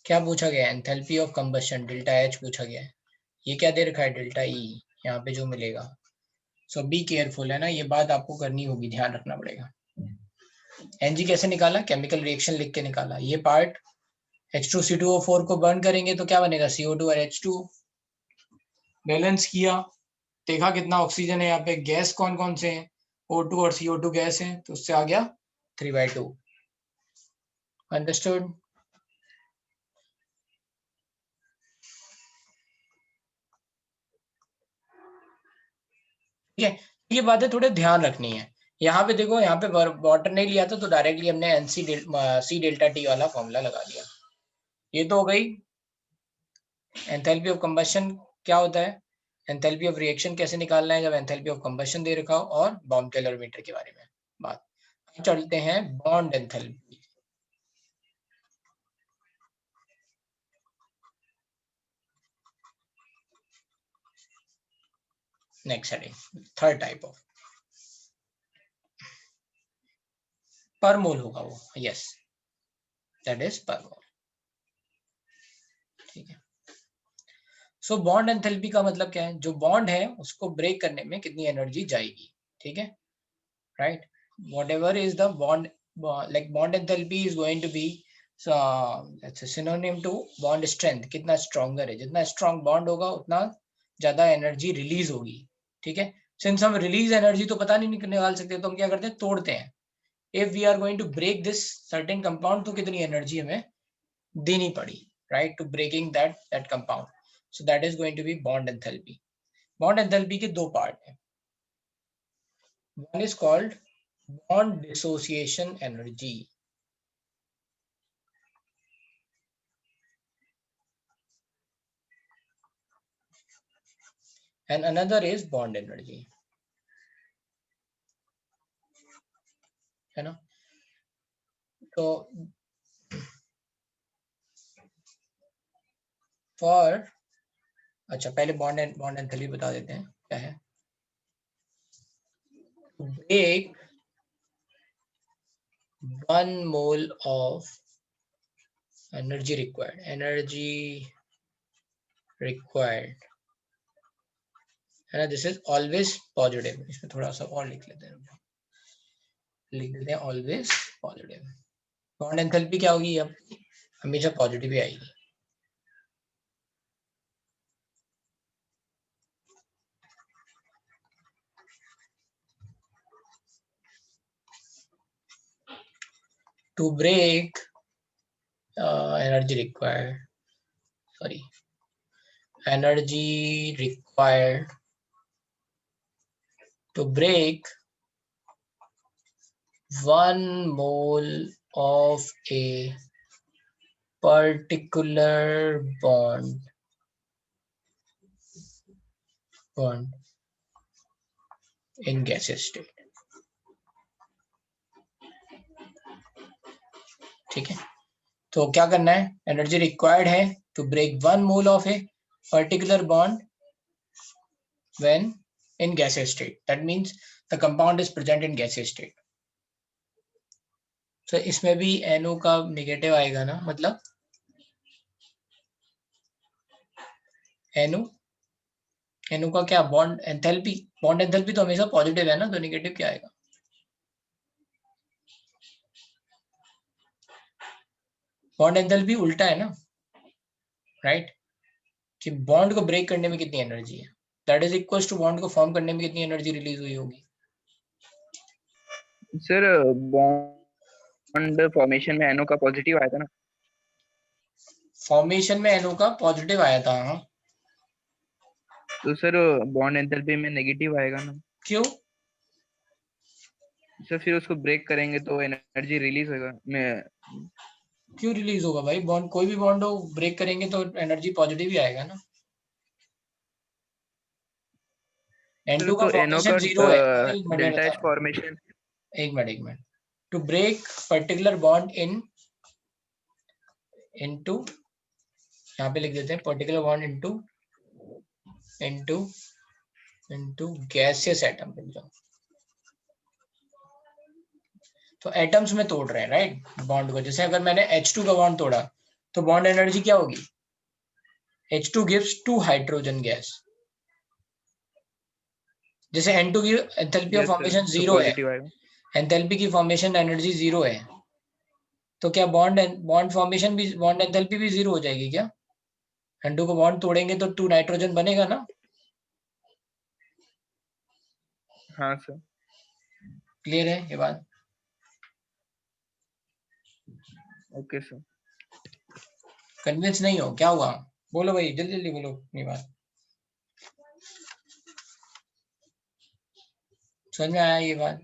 क्या पूछा गया? Enthalpy of combustion delta H पूछा गया है. ये क्या दे रखा है? डेल्टा ई, यहाँ पे जो मिलेगा. सो बी केयरफुल, है ना, ये बात आपको करनी होगी, ध्यान रखना पड़ेगा. एनजी कैसे निकाला? केमिकल रिएक्शन लिख के निकाला. ये पार्ट H2C2O4 को बर्न करेंगे तो क्या बनेगा? CO2 और H2. बैलेंस किया, देखा कितना ऑक्सीजन है यहाँ पे, गैस कौन कौन से हैं? O2 और CO2 गैस है, तो उससे आ गया 3/2. अंडरस्टूड? ठीक है, ये बातें थोड़े ध्यान रखनी है. यहाँ पे देखो, यहाँ पे वाटर नहीं लिया था तो डायरेक्टली हमने C डेल्टा T वाला फॉर्मूला लगा दिया. ये तो हो गई. एंथैल्पी ऑफ कंबशन क्या होता है? एंथैल्पी ऑफ रिएक्शन कैसे निकालना है जब एंथैल्पी ऑफ कंबशन दे रखा हो, और बॉम्ब कैलोरीमीटर के बारे में बात। चलते हैं bond enthalpy. Next heading, third type of पर मोल होगा वो, यस दैट इज पर मोल। ठीक है, सो बॉन्ड एंथैल्पी का मतलब क्या है, जो बॉन्ड है उसको ब्रेक करने में कितनी एनर्जी जाएगी। ठीक है, right, whatever is the bond, like bond enthalpy is going to be it's a synonym to bond strength, कितना stronger है, जितना strong bond होगा उतना ज्यादा एनर्जी रिलीज होगी। ठीक है, सिंस हम रिलीज एनर्जी तो पता नहीं निकाल सकते, तो हम क्या करते हैं, तोड़ते हैं। If we are going to break this certain compound, तो कितनी एनर्जी हमें देनी पड़ी, right, to breaking that compound, so that is going to be bond enthalpy. Bond enthalpy के दो पार्ट है, one is called bond dissociation energy and another is bond energy, है ना। तो फॉर, अच्छा पहले बॉन्ड एंथैल्पी बता देते हैं क्या है। Break 1 mole of energy required, है ना, दिस इज ऑलवेज पॉजिटिव। इसमें थोड़ा सा और लिख देते हैं ऑलवेज पॉजिटिव। बॉन्ड एंथैल्पी क्या होगी, अब हमेशा पॉजिटिव ही आएगी। To break energy required to break 1 mole of a particular bond in gaseous state। ठीक है, तो क्या करना है, एनर्जी रिक्वायर्ड है to break 1 mole of a particular bond when in gaseous state, that means the compound is present in gaseous state। तो इसमें भी NO का नेगेटिव आएगा ना, मतलब NO का क्या, बॉन्ड एंथैल्पी तो हमेशा पॉजिटिव है ना, तो नेगेटिव क्या आएगा, बॉन्ड एंथैल्पी उल्टा है ना, राइट, कि बॉन्ड को ब्रेक करने में कितनी एनर्जी है, that is equals to bond को फॉर्म करने में कितनी एनर्जी रिलीज हुई होगी। सर बॉन्ड फॉर्मेशन में NO का पॉजिटिव आया था ना। फॉर्मेशन में NO का पॉजिटिव आया था, हाँ, तो सर बॉन्ड एंथैल्पी में नेगेटिव आएगा ना। क्यों, सर फिर उसको ब्रेक करेंगे तो एनर्जी रिलीज होगा। क्यों रिलीज होगा भाई, बॉन्ड कोई भी बॉन्ड हो ब्रेक करेंगे तो एनर्जी पॉजिटिव ही आएगा ना। N2 का तो NO फॉर्मेशन का जीरो है, एक मिनट डेल्टा बता H फॉर्मेशन, एक minute to break particular bond into, यहाँ पे लिख देते हैं particular bond into gaseous atom, तो एटम्स में तोड़ रहे हैं, राइट, बॉन्ड को। जैसे अगर मैंने H2 का बॉन्ड तोड़ा तो बॉन्ड एनर्जी क्या होगी, H2 गिव्स 2 हाइड्रोजन गैस, जैसे N2 की enthalpy of yes sir, formation तो जीरो है, पॉजिटिव आएगा। एंथैल्पी की फॉर्मेशन एनर्जी जीरो है, तो क्या बॉन्ड फॉर्मेशन भी, बॉन्ड एंथैल्पी भी जीरो हो जाएगी क्या, N2 को बॉन्ड तोड़ेंगे तो 2 नाइट्रोजन बनेगा ना। हाँ सर, क्लियर है ये बात, ओके सर। कन्विंस नहीं हो, क्या हुआ, बोलो भाई, जल्दी जल्दी बोलो अपनी बात, समझ में आया ये बात।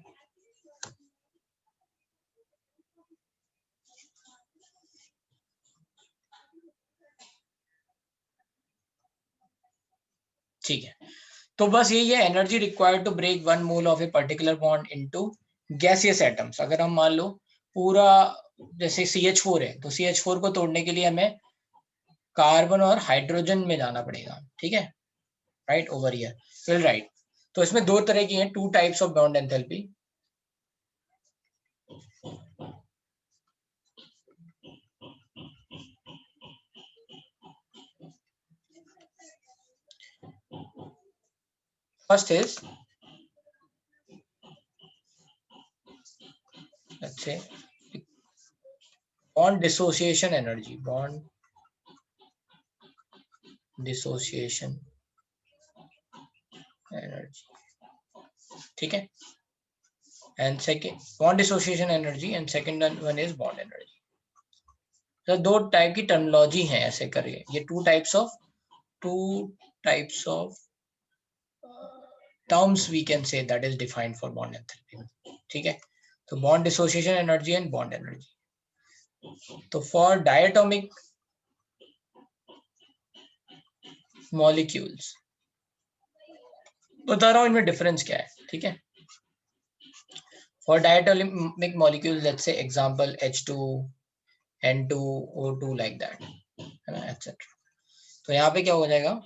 ठीक है, तो बस यही है, energy required to break 1 mole of a particular bond into gaseous atoms. अगर हम मान लो पूरा जैसे CH4 है, तो CH4 को तोड़ने के लिए हमें कार्बन और हाइड्रोजन में जाना पड़ेगा, ठीक है, right, over here will write. तो इसमें दो तरह की हैं, 2 types of bond enthalpy. First is, let's say, bond dissociation energy, bond dissociation energy, ठीक है, and second bond dissociation energy and second one is bond energy. तो दो टाइप की टर्मिनोलॉजी है ऐसे करिए, ये two types of terms we can say that is defined for bond enthalpy, ठीक है। तो bond dissociation energy and bond energy. तो for diatomic molecules बता रहा हूं इनमें डिफरेंस क्या है, ठीक है। For diatomic molecules, let's say example H2, N2, O2 like that, है ना, etc. तो यहाँ पे क्या हो जाएगा,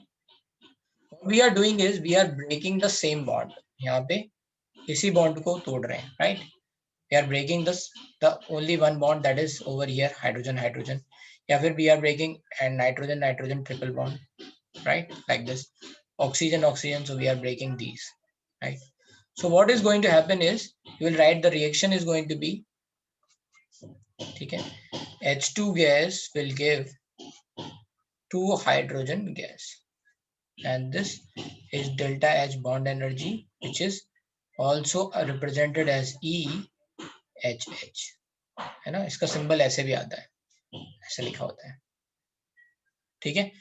what we are doing is we are breaking the same bond, यहाँ पे इसी बॉन्ड को तोड़ रहे हैं, right? We are breaking the only one bond that is over here, hydrogen hydrogen, या फिर we are breaking and nitrogen nitrogen triple bond, right, like this, oxygen oxygen, so we are breaking these, right? So what is going to happen is you will write the reaction is going to be, ठीक है, H2 gas will give 2 hydrogen gas, and this is delta H bond energy, which is also represented as EHH, है ना, इसका symbol ऐसे भी आता है, ऐसे लिखा होता है, ठीक है,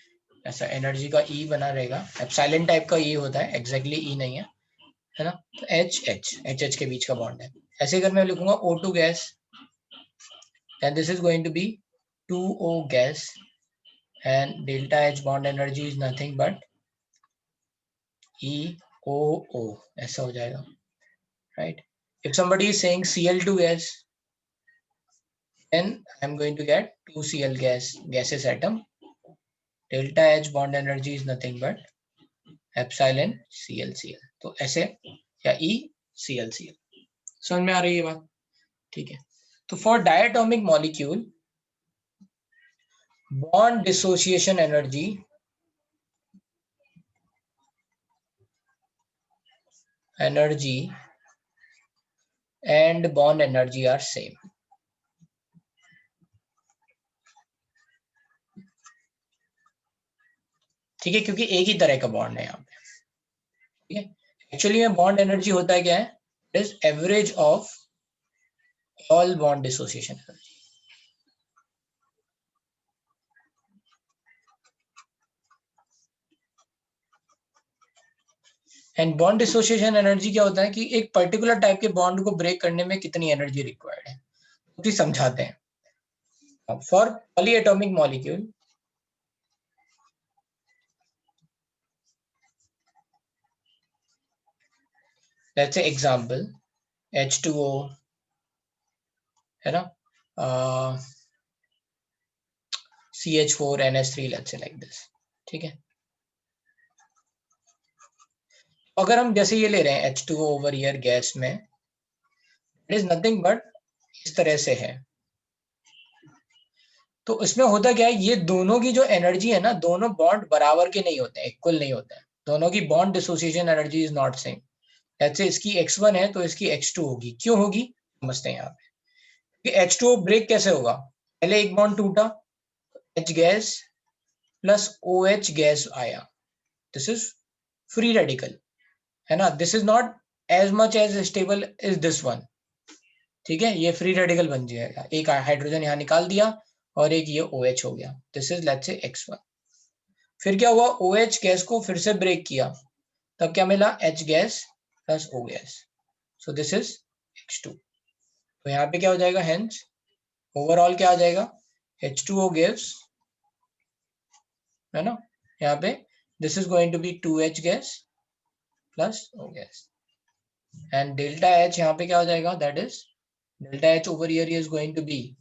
ऐसा एनर्जी का E बना रहेगा, एप्सिलॉन टाइप का E होता है, एग्जैक्टली E नहीं है ना, तो HH के बीच का बॉन्ड है। ऐसे अगर मैं लिखूंगा O2 gas, then this is going to be 2O gas, and delta H bond energy is nothing but EOO, ऐसा हो जाएगा, right? If somebody is saying Cl2 gas, then I'm going to get 2Cl gaseous atom. Delta H bond energy is nothing but epsilon ClCl. तो ऐसे या EClCl, समझ में आ रही है बात, ठीक है। तो for diatomic molecule, bond dissociation energy and bond energy are same, ठीक है, क्योंकि एक ही तरह का बॉन्ड है यहाँ पे, ठीक है। एक्चुअली में बॉन्ड एनर्जी होता है क्या है, it is average of all bond dissociation energy, and bond dissociation energy क्या होता है कि एक पर्टिकुलर टाइप के बॉन्ड को ब्रेक करने में कितनी एनर्जी रिक्वायर्ड है, तो समझाते हैं। For polyatomic molecule, let's say example H2O, है ना, CH4 NH3, let's say like this, ठीक है। अगर हम जैसे ये ले रहे हैं H2O ओवर हियर गैस में, इट इज नथिंग बट इस तरह से है, तो इसमें होता क्या है, ये दोनों की जो एनर्जी है ना, दोनों बॉन्ड बराबर के नहीं होते हैं, इक्वल नहीं होते हैं, दोनों की bond dissociation energy is not same. जैसे इसकी X1 है तो इसकी X2 होगी, क्यों होगी समझते हैं यहाँ पे। H2O ब्रेक कैसे होगा, पहले एक बॉन्ड टूटा, H gas plus OH gas आया, दिस इज फ्री रेडिकल, है ना, this is not as much as stable is this one, ठीक है, ये फ्री रेडिकल बन जाएगा, एक हाइड्रोजन यहाँ निकाल दिया और एक ये OH हो गया, this is let's say X1। फिर क्या हुआ, OH गैस को फिर से ब्रेक किया, तब क्या मिला, H gas plus O gas, so this is X2। तो यहाँ पे क्या हो जाएगा, हेंस ओवरऑल क्या आ जाएगा, H2O गिव्स, है ना, यहाँ पे this is going to be 2H gas plus O gas, and delta H यहाँ पे क्या हो जाएगा, that is delta H over here is going to be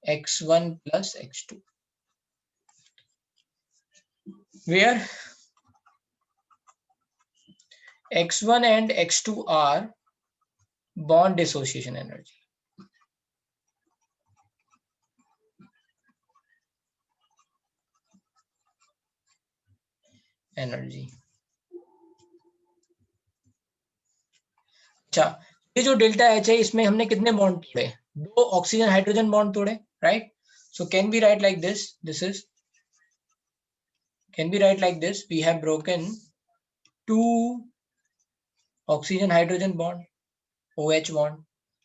x1 plus x2, where x1 and x2 are bond dissociation energy. अच्छा, ये जो delta H है इसमें हमने कितने बॉन्ड तोड़े, 2 ऑक्सीजन हाइड्रोजन बॉन्ड तोड़े, right? So can be right like this, can be write like this, we have broken 2 oxygen hydrogen bond, OH bond,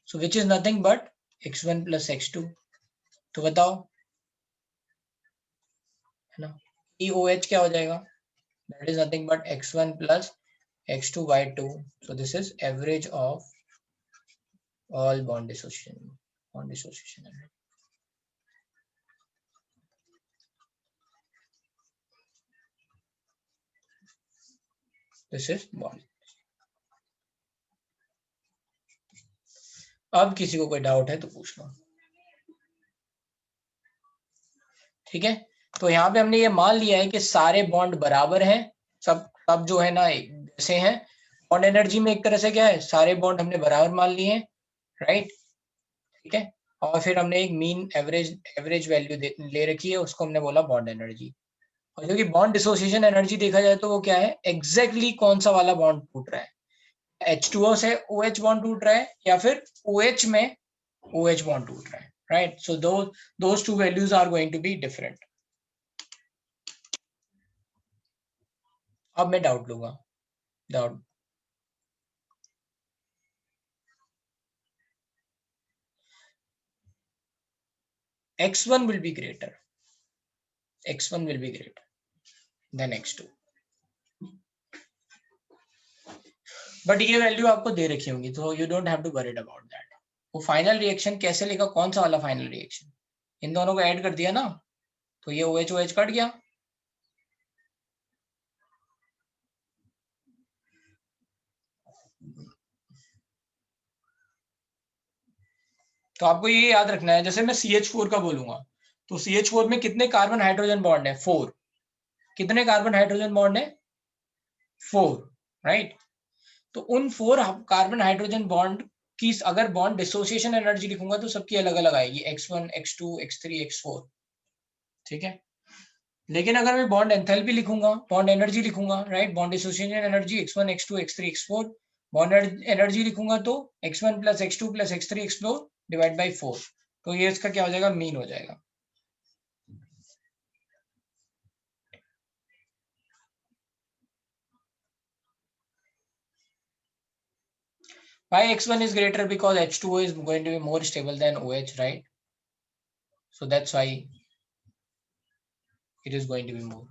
so which is nothing but x1 plus x2. तो बताओ, है ना, EOH क्या हो जाएगा, that is nothing but x1 plus x2 by 2. So this is average of all bond dissociation. This is bond. अब किसी को कोई डाउट है तो पूछ लो, ठीक है? तो यहाँ पे हमने ये मान लिया है कि सारे बॉन्ड बराबर हैं, सब जो है ना एक जैसे हैं। बॉन्ड एनर्जी में एक तरह से क्या है, सारे बॉन्ड हमने बराबर मान लिए हैं, राइट? ठीक है, और फिर हमने एक मीन एवरेज वैल्यू ले रखी है, उसको हमने बोला बॉन्ड एनर्जी। और क्योंकि बॉन्ड डिसोसिएशन एनर्जी देखा जाए तो वो क्या है, एग्जैक्टली कौन सा वाला बॉन्ड टूट रहा है, H2O से OH बॉन्ड टूट रहा है या फिर OH में OH बॉन्ड टूट रहा है, right? So those two values are going to be different. अब मैं डाउट लूंगा, doubt x1 will be greater than x2, but ये वैल्यू आपको दे रखी होंगी तो you don't have to worried about that. वो फाइनल रिएक्शन कैसे लेगा, कौन सा वाला फाइनल रिएक्शन, इन दोनों को ऐड कर दिया ना तो ये OH OH कट गया, तो आपको ये याद रखना है। जैसे मैं CH4 का बोलूंगा तो CH4 में कितने कार्बन हाइड्रोजन बॉन्ड है, 4। कितने कार्बन हाइड्रोजन बॉन्ड है, 4, राइट? तो उन 4 कार्बन हाइड्रोजन बॉन्ड की अगर बॉन्ड डिसोसिएशन एनर्जी लिखूंगा तो सबकी अलग अलग आएगी, x1 x2 x3 x4, ठीक है? लेकिन अगर मैं बॉन्ड एंथैल्पी लिखूंगा, बॉन्ड एनर्जी लिखूंगा, right, bond dissociation energy x1 x2 x3 x4, bond energy लिखूंगा तो x1 plus x2 plus x3 x4 divide by 4, तो ये इसका क्या हो जाएगा, मीन हो जाएगा। Why x1 is greater? Because H2O is going to be more stable than OH, right? So that's why it is going to be more.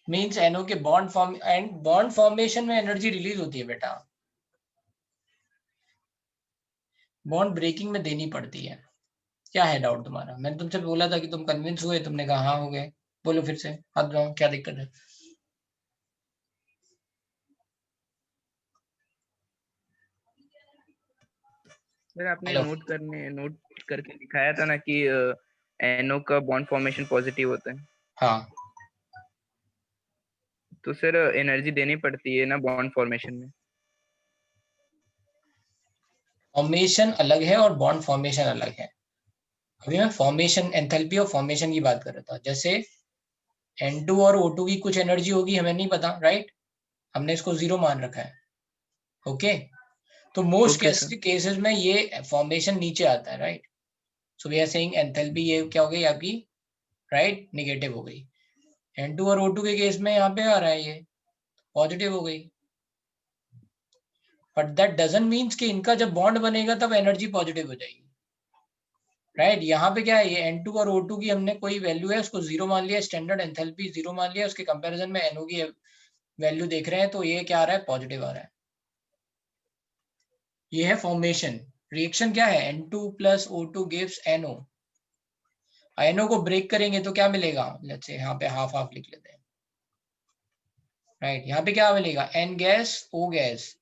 Means NO के bond formation में एनर्जी रिलीज होती है बेटा, bond breaking में देनी पड़ती है। क्या है डाउट तुम्हारा? मैंने तुमसे बोला था कि तुम कन्विंस हुए, तुमने कहा हाँ हो गए, बोलो फिर से, हाथ बनाओ, क्या दिक्कत है? सर आपने हेलो, नोट करके दिखाया था ना कि NO का बॉन्ड फॉर्मेशन पॉजिटिव होता है। हाँ, तो सर एनर्जी देनी पड़ती है ना बॉन्ड फॉर्मेशन में? फॉर्मेशन अलग है और बॉन्ड फॉर्मेशन अलग है। अभी मैं फॉर्मेशन, एंथैल्पी और फॉर्मेशन की बात कर रहा था। जैसे N2 और O2 की कुछ एनर्जी होगी, हमें नहीं पता, राइट? हमने इसको 0 मान रखा है, ओके? तो मोस्ट केसेस में ये फॉर्मेशन नीचे आता है, right? So we are saying enthalpy ये क्या हो गई आपकी, राइट, नेगेटिव हो गई। N2 और O2 के केस में यहाँ पे आ रहा है, ये पॉजिटिव हो गई, बट दैट डजंट मीन्स कि इनका जब बॉन्ड बनेगा तब एनर्जी पॉजिटिव हो जाएगी। राइट। यहाँ पे क्या है, ये N2 और O2 की हमने कोई वैल्यू है उसको 0 मान लिया, स्टैंडर्ड एंथैल्पी 0 मान लिया, उसके कंपैरिजन में NO की वैल्यू देख रहे हैं तो ये क्या आ रहा है, पॉजिटिव आ रहा है। ये है फॉर्मेशन। रिएक्शन क्या है, N2 plus O2 gives NO। NO को ब्रेक करेंगे तो क्या मिलेगा, लेट्स से यहाँ पे हाफ हाफ लिख लेते हैं, राइट। यहाँ पे क्या मिलेगा, N गैस O गैस।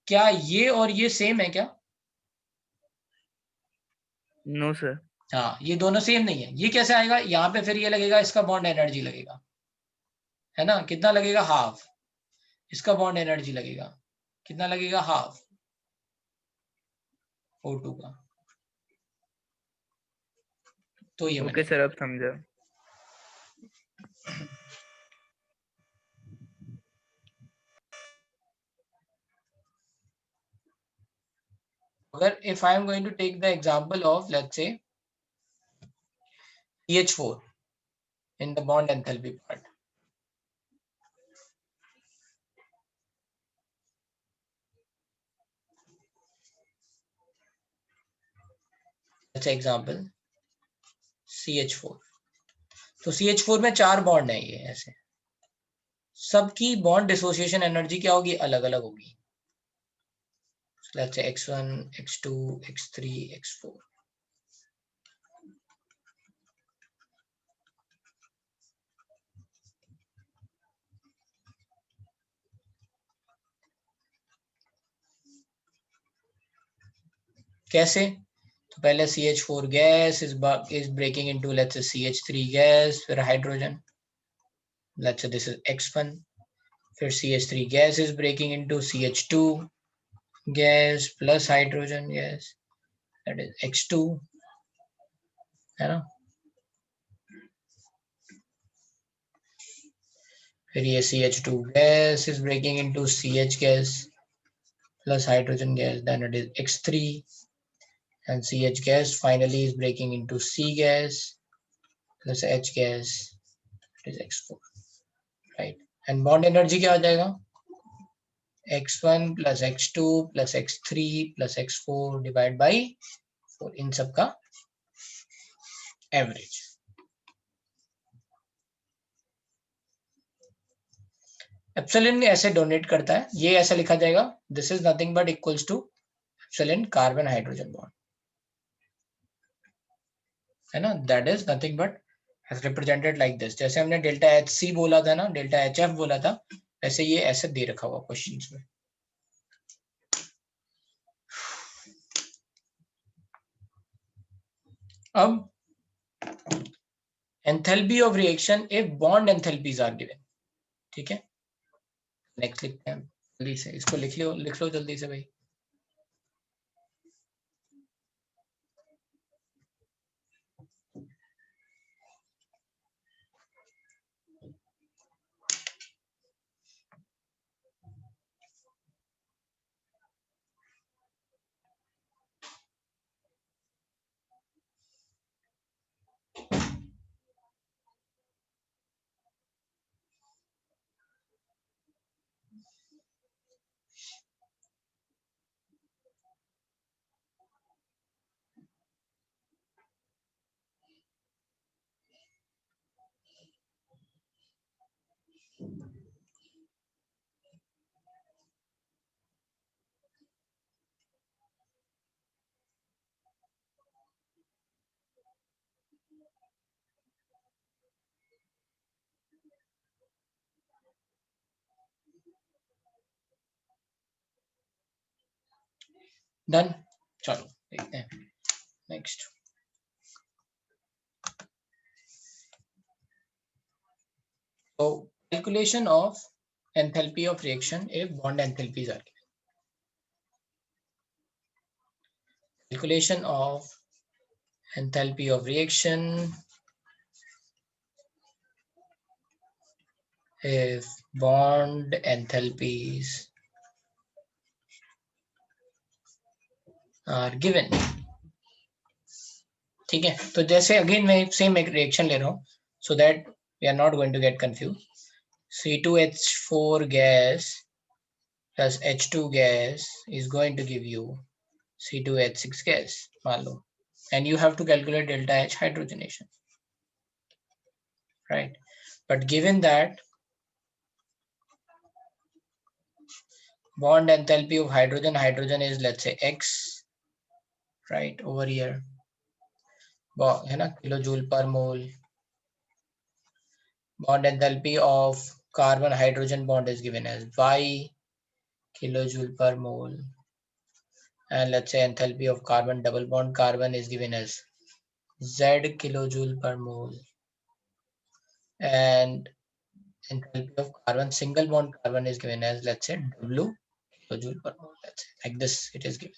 क्या ये और ये सेम है क्या? No sir. हाँ, ये दोनों सेम नहीं है। ये कैसे आएगा, यहाँ पे फिर ये लगेगा, इसका बॉन्ड एनर्जी लगेगा, है ना, कितना लगेगा, हाफ। इसका बॉन्ड एनर्जी लगेगा कितना लगेगा, हाफ O2 का। तो ये ओके सर, अब समझा। अगर if I am going to take the example of, let's say, CH4 in the bond enthalpy part, let's say example CH4। तो CH4 में 4 बॉन्ड है, ये ऐसे सबकी बॉन्ड डिसोसिएशन एनर्जी क्या होगी, अलग अलग होगी। let's say X1 X2 X3 X4। कैसे, तो पहले CH4 gas is breaking into, let's say, CH3 gas, फिर hydrogen, let's say this is X1, फिर CH3 gas is breaking into CH2 gas plus hydrogen gas, that is X2, है ना। फिर ये CH2 gas is breaking into CH gas plus hydrogen gas, then it is X3, and CH gas finally is breaking into C gas plus H gas, it is X4, right। and bond energy क्या हो जाएगा, X1 plus X2 plus X3 plus X4 divided by 4, इन सब का average. Epsilon ऐसे donate करता है, ये ऐसा लिखा जाएगा, this is nothing but equals to epsilon carbon hydrogen bond, है ना, that is nothing but represented like this. जैसे हमने डेल्टा HC बोला था ना, डेल्टा HF बोला था, ऐसे ये ऐसे दे रखा हुआ क्वेश्चंस में। अब enthalpy of reaction if bond enthalpies are given, ठीक है। नेक्स्ट लिखते हैं जल्दी से, इसको लिख लो जल्दी से भाई। डन, चलो देखते हैं next. So calculation of enthalpy of reaction if bond enthalpies are given. Calculation of enthalpy of reaction if bond enthalpies are given, ठीक है। तो जैसे अगेन मैं सेम एक रिएक्शन ले रहा हूँ so that we are not going to get confused। C2H4 gas plus H2 gas is going to give you C2H6 gas, मान लो, and you have to calculate delta H hydrogenation, right? But given that bond enthalpy of hydrogen is, let's say, X, right, over here, है ना, kilojoule per mole. Bond enthalpy of carbon hydrogen bond is given as Y, kilojoule per mole. And let's say enthalpy of carbon double bond carbon is given as Z, kilojoule per mole. And enthalpy of carbon single bond carbon is given as, let's say, W, kilojoule per mole. Let's say like this it is given.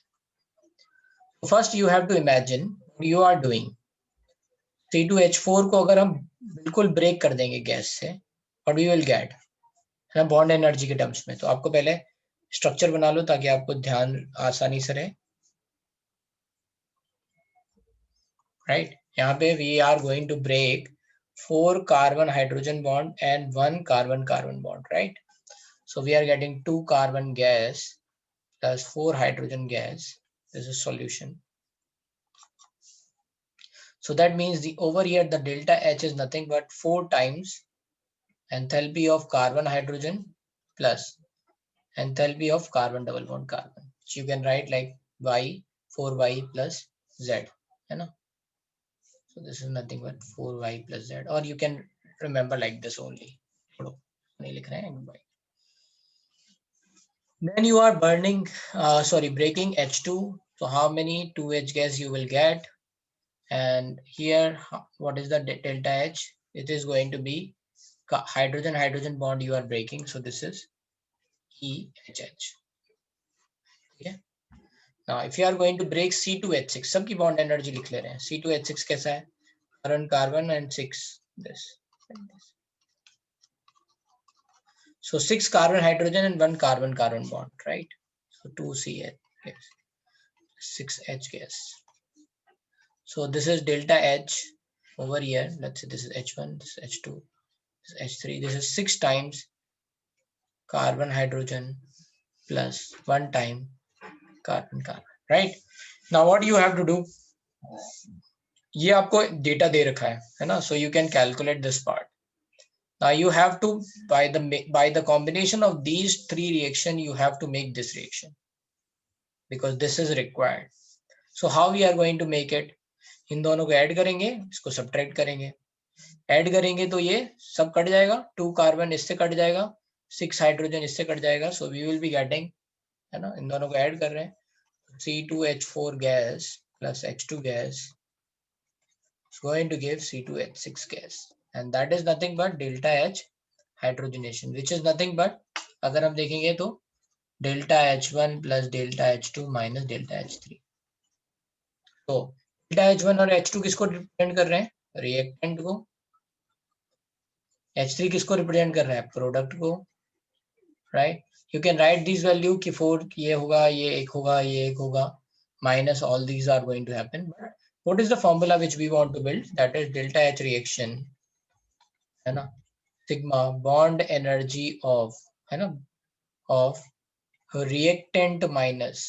First you have to imagine what you are doing. C2H4 को अगर हम बिल्कुल break कर देंगे gas से, what we will get, है ना, bond energy के टर्म्स में. तो आपको पहले स्ट्रक्चर बना लो ताकि आपको ध्यान आसानी से रहे, राइट. यहाँ पे we are going to break 4 carbon hydrogen bond and 1 carbon carbon bond, right? So we are getting 2 carbon gas plus 4 hydrogen gas. This is solution. So that means the over here the delta H is nothing but 4 times enthalpy of carbon hydrogen plus enthalpy of carbon double bond carbon. So you can write like Y, 4Y plus Z, you know. So this is nothing but 4Y plus Z, or you can remember like this only. Then you are burning, breaking H2. So how many 2H gas you will get? And here, what is the delta H? It is going to be hydrogen bond you are breaking. So this is EHH. Okay. Now, if you are going to break C2H6, सबकी bond energy लिख ले रहे हैं. C2H6 कैसा है? Carbon and 6 this. So 6 carbon hydrogen and 1 carbon bond, right? So 2CH gas, 6H gas. So this is delta H over here. Let's say this is H1, this is H2, this is H3. This is 6 times carbon hydrogen plus 1 time carbon, right? Now what you have to do? ये आपको data दे रखा है ना? So you can calculate this part. Now you have to, by the combination of these 3 reactions, you have to make this reaction because this is required. So how we are going to make it? इन दोनों को add करेंगे, इसको subtract करेंगे. Add करेंगे तो ये सब cut जाएगा, 2 कार्बन इससे कट जाएगा, 6 हाइड्रोजन इससे कट जाएगा. So we will be getting, है ना, इन दोनों को ऐड कर रहे हैं, C2H4 gas plus H2 gas is going to give C2H6 gas, and that is nothing but delta H hydrogenation, which is nothing but, अगर हम देखेंगे तो delta H1 plus delta H2 minus delta H3. तो delta H1 और H2 किसको represent कर रहे हैं? रिएक्टेंट को. H3 किसको रिप्रेजेंट कर रहा है? प्रोडक्ट को, right. You can right this value कि 4 ये होगा, ये एक होगा, ये एक होगा, minus all these are going to happen. But what is the formula which we want to build? That is delta H reaction, है ना, sigma bond energy of, है ना, of reactant minus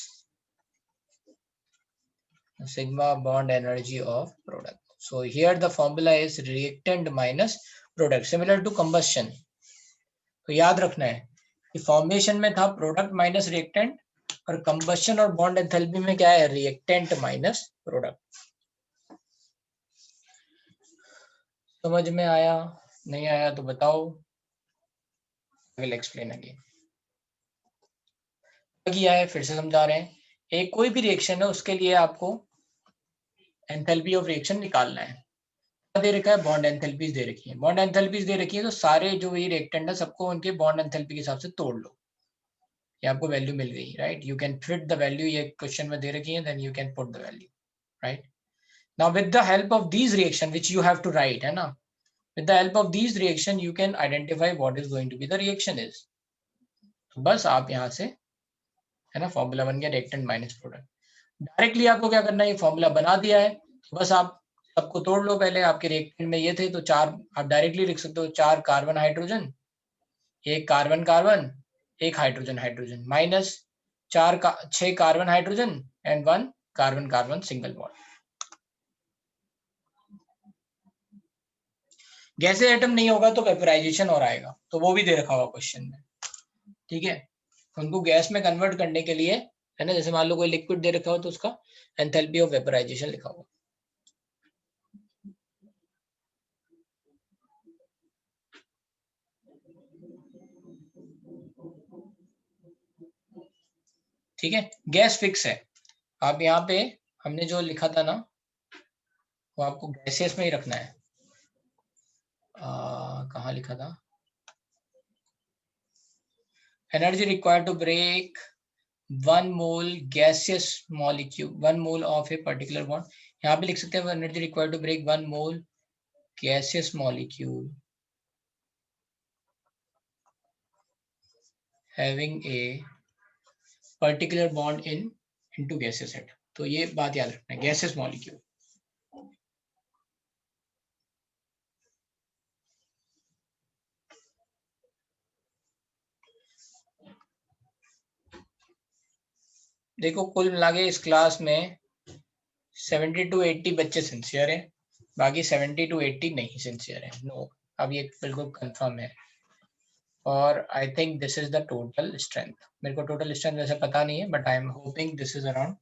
sigma bond energy of product. So here the formula is reactant minus product, similar to combustion. तो याद रखना है कि formation में था प्रोडक्ट माइनस रिएक्टेंट, और कंबशन और बॉन्ड एंथैल्पी में क्या है? Reactant minus product. समझ में आया? नहीं आया तो बताओ, आई विल एक्सप्लेन अगेन. किया है फिर से समझा रहे हैं. एक कोई भी रिएक्शन है उसके लिए आपको एंथैल्पी ऑफ रिएक्शन निकालना है. दे रखा है, बॉन्ड एंथैल्पीज दे रखी है. बॉन्ड एंथैल्पीज दे रखी है तो सारे जो ये रिएक्टेंट है सबको उनके बॉन्ड एंथैल्पी के हिसाब से तोड़ लो. ये आपको वैल्यू मिल गई, right. You can fit the value, ये क्वेश्चन में दे रखी है, then you can put the value, right. Now with the help of these reaction which you have to write, है ना, with the help of these reaction you can identify what is going to be the reaction is. तो बस आप यहाँ से, है ना, formula बन गया रिएक्टेंट माइनस प्रोडक्ट. डायरेक्टली आपको क्या करना है? ये फॉर्मूला बना दिया है, तो बस आप सबको तोड़ लो. पहले आपके रिएक्टेंट में ये थे तो 4 आप डायरेक्टली लिख सकते हो, 4 carbon hydrogen, 1 carbon carbon, 1 hydrogen hydrogen, minus 6 carbon hydrogen and 1 carbon carbon single bond. Gases atom नहीं होगा तो वेपराइजेशन और आएगा, तो वो भी दे रखा होगा क्वेश्चन में, ठीक है। उनको गैस में कन्वर्ट करने के लिए है ना, जैसे मान लो कोई लिक्विड दे रखा हो तो उसका एंथैल्पी ऑफ वेपराइजेशन लिखा होगा। ठीक है, गैस फिक्स है। आप यहाँ पे हमने जो लिखा था ना वो आपको गैसेस में ही रखना है। कहाँ लिखा था, energy required to break 1 mole gaseous molecule, 1 mole of a particular bond। यहाँ पे लिख सकते हैं energy required to break 1 mole gaseous molecule having a particular bond into gaseous atom। तो ये बात याद रखना है, gaseous molecule। देखो कुल मिला के इस क्लास में 70 to 80 बच्चे सिंसियर हैं, बाकी 70 to 80 नहीं सिंसियर है। नो, अब ये बिल्कुल कंफर्म है। और I think this is the total strength. मेरे को टोटल स्ट्रेंथ वैसे पता नहीं है, but I am hoping this is around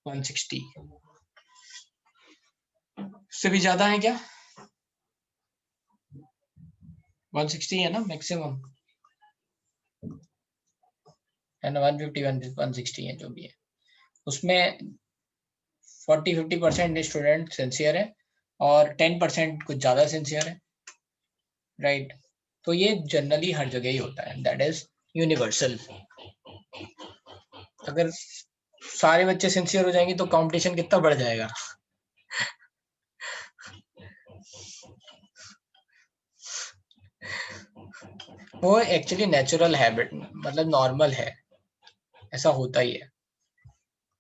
160। उससे भी ज्यादा है क्या? 160 है ना मैक्सिमम, है ना? 150 160 है जो भी है। उसमें 40-50% स्टूडेंट सिंसियर है और 10% कुछ ज्यादा सिंसियर है, राइट? तो ये जनरली हर जगह ही होता है, दैट इज यूनिवर्सल। अगर सारे बच्चे सिंसियर हो जाएंगे तो कंपटीशन कितना बढ़ जाएगा। वो एक्चुअली नेचुरल हैबिट, मतलब नॉर्मल है, ऐसा होता ही है,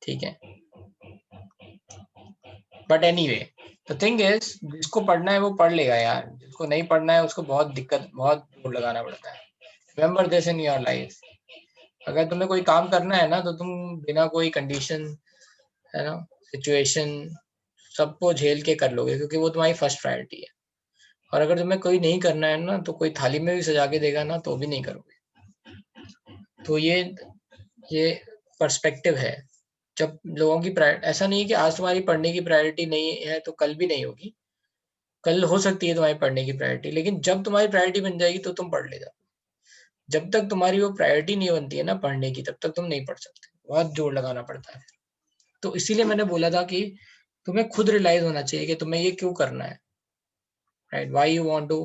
ठीक है। But anyway the thing is, जिसको पढ़ना है वो पढ़ लेगा यार, जिसको नहीं पढ़ना है उसको बहुत दिक्कत, बहुत जोर लगाना पड़ता है। Remember this in your life. अगर तुम्हें कोई काम करना है ना तो तुम बिना कोई कंडीशन, है ना, सिचुएशन, सबको झेल के कर लोगे, क्योंकि वो तुम्हारी फर्स्ट प्रायोरिटी है। और अगर तुम्हें कोई नहीं करना है ना तो कोई थाली में भी सजा के देगा ना तो भी नहीं करोगे। तो ये पर्सपेक्टिव है। जब लोगों की प्रायोरिटी, ऐसा नहीं है कि आज तुम्हारी पढ़ने की प्रायोरिटी नहीं है तो कल भी नहीं होगी, कल हो सकती है तुम्हारी पढ़ने की प्रायोरिटी, लेकिन जब तुम्हारी प्रायोरिटी बन जाएगी तो तुम पढ़ ले जाओ। जब तक तुम्हारी वो प्रायोरिटी नहीं बनती है ना पढ़ने की, तब तक तुम नहीं पढ़ सकते, बहुत जोर लगाना पड़ता है। तो इसीलिए मैंने बोला था कि तुम्हें खुद रियलाइज होना चाहिए कि तुम्हें ये क्यों करना है, right? Why you want to